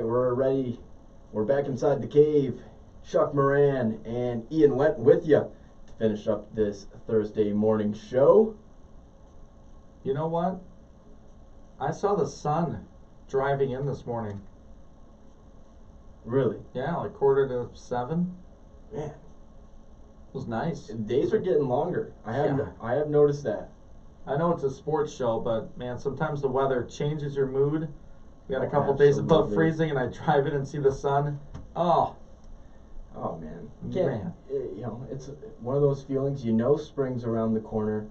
right, we're ready. We're back inside the cave. Chuck Moran and Ian Went with you to finish up this Thursday morning show. You know what? I saw the sun driving in this morning. Really? Yeah, like 6:45. Man, It was nice. days are getting longer. I have noticed that. I know it's a sports show, but man, sometimes the weather changes your mood. We got a Oh, couple days above absolutely. freezing, and I drive in and see the sun. Oh, Oh man, Man. You know, it's one of those feelings. You know, spring's around the corner.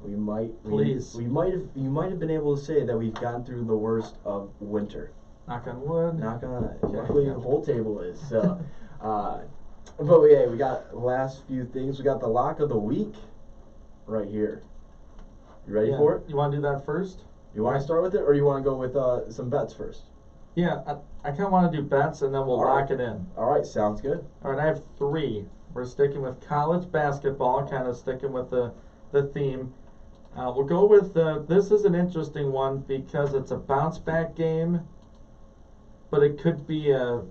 You might have been able to say that we've gone through the worst of winter. knock on wood. Not gonna. Okay. Luckily, the whole table is. So, but we got the last few things. We got the lock of the week right here. You ready Yeah. for it? You want to do that first? You want to start with it, or you want to go with some bets first? Yeah, I kind of want to do bets, and then we'll All lock right. it in. All right, sounds good. All right, I have 3. We're sticking with college basketball, kind of sticking with the theme. We'll go with this is an interesting one because it's a bounce back game, but it could be a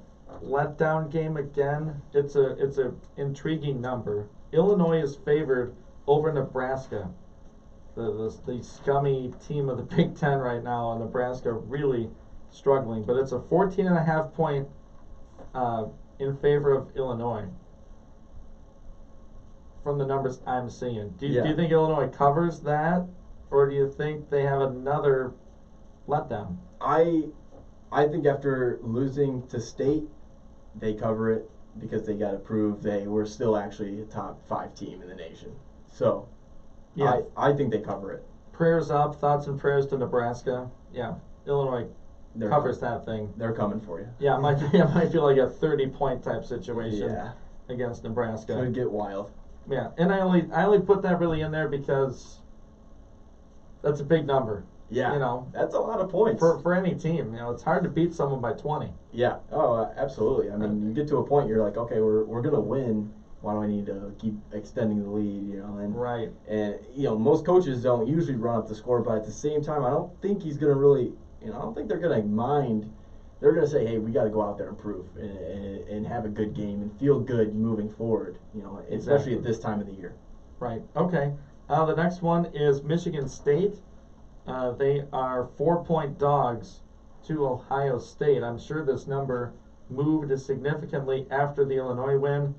letdown game again. It's a intriguing number. Illinois is favored over Nebraska. The scummy team of the Big Ten right now, and Nebraska really struggling. But it's a 14.5 point in favor of Illinois from the numbers I'm seeing. Do you think Illinois covers that, or do you think they have another letdown? I think after losing to State, they cover it because they got to prove they were still actually a top 5 team in the nation. So, Yeah. I think they cover it. Prayers up, thoughts and prayers to Nebraska. Yeah, Illinois They're covers that thing. They're coming for you. Yeah, it might feel like a 30-point type situation Yeah, against Nebraska. could get wild. Yeah, and I only put that really in there because that's a big number. Yeah, You know, that's a lot of points. for any team. You know, it's hard to beat someone by 20. Yeah. Oh, absolutely. I mean, you get to a point you're like, okay, we're gonna win. Why do I need to keep extending the lead? You know, and Right. and you know, most coaches don't usually run up the score, but at the same time, I don't think he's gonna really. You know, I don't think they're gonna mind. They're gonna say, hey, we got to go out there and prove and have a good game and feel good moving forward. You know, especially Exactly. at this time of the year. Right. Okay. The next one is Michigan State. They are 4-point dogs to Ohio State. I'm sure this number moved significantly after the Illinois win,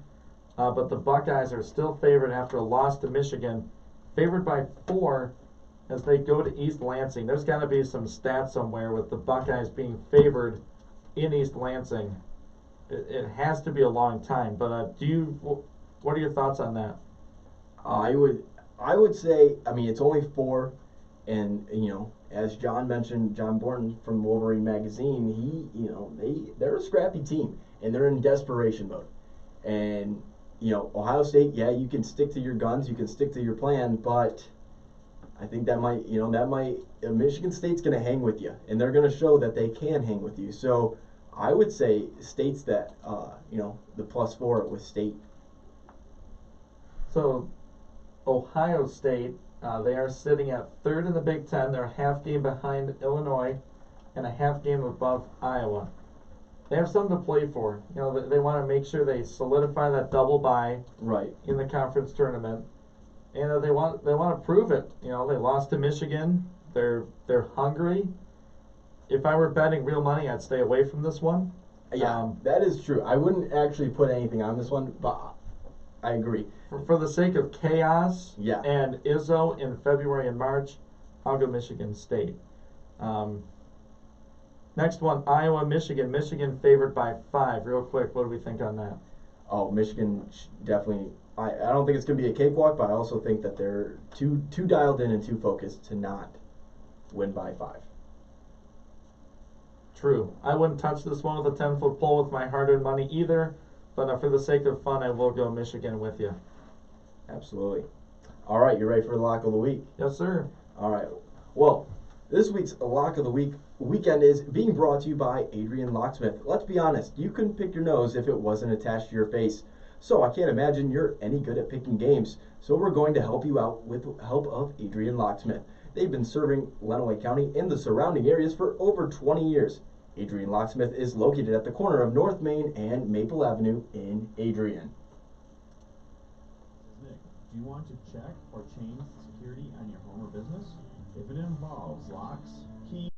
but the Buckeyes are still favored after a loss to Michigan, favored by 4 as they go to East Lansing. There's got to be some stats somewhere with the Buckeyes being favored in East Lansing. It has to be a long time. But what are your thoughts on that? I would say, I mean, it's only 4, and you know, as John mentioned, John Borton from Wolverine magazine, they're a scrappy team and they're in desperation mode. And you know, Ohio State, yeah, you can stick to your guns, you can stick to your plan, but I think Michigan State's going to hang with you, and they're going to show that they can hang with you. So I would say State's that, the +4 with State. So, Ohio State, they are sitting at 3rd in the Big Ten. They're a half game behind Illinois and a half game above Iowa. They have something to play for. You know, they want to make sure they solidify that double bye Right. in the conference tournament, and they want to prove it. You know, they lost to Michigan. They're hungry. If I were betting real money, I'd stay away from this one. Yeah, that is true. I wouldn't actually put anything on this one, but I agree. For the sake of chaos Yeah. and Izzo in February and March, I'll go Michigan State. Next one, Iowa, Michigan. Michigan favored by 5. Real quick, what do we think on that? Oh, Michigan definitely. I don't think it's going to be a cakewalk, but I also think that they're too dialed in and too focused to not win by 5. True. I wouldn't touch this one with a 10-foot pole with my hard-earned money either, but for the sake of fun, I will go Michigan with you. Absolutely. All right, you ready for the lock of the week? Yes, sir. All right. Well, this week's lock of the weekend is being brought to you by Adrian Locksmith. Let's be honest, you couldn't pick your nose if it wasn't attached to your face. So I can't imagine you're any good at picking games. So we're going to help you out with the help of Adrian Locksmith. They've been serving Lenawee County and the surrounding areas for over 20 years. Adrian Locksmith is located at the corner of North Main and Maple Avenue in Adrian. This is Nick. Do you want to check or change the security on your home or business? If it involves locks, keys,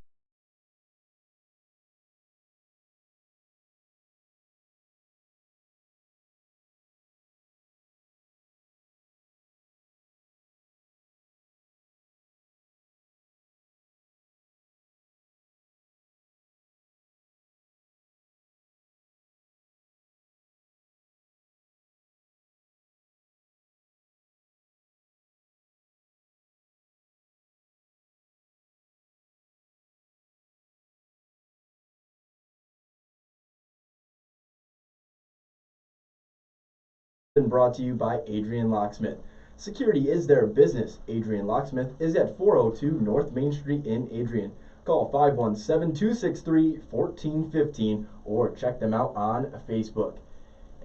Been brought to you by Adrian Locksmith. Security is their business. Adrian Locksmith is at 402 North Main Street in Adrian. Call 517-263-1415 or check them out on Facebook.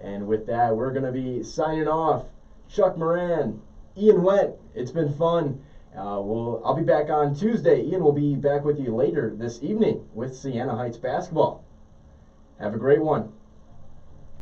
And with that, we're going to be signing off. Chuck Moran, Ian Went, it's been fun. I'll be back on Tuesday. Ian will be back with you later this evening with Siena Heights basketball. Have a great one.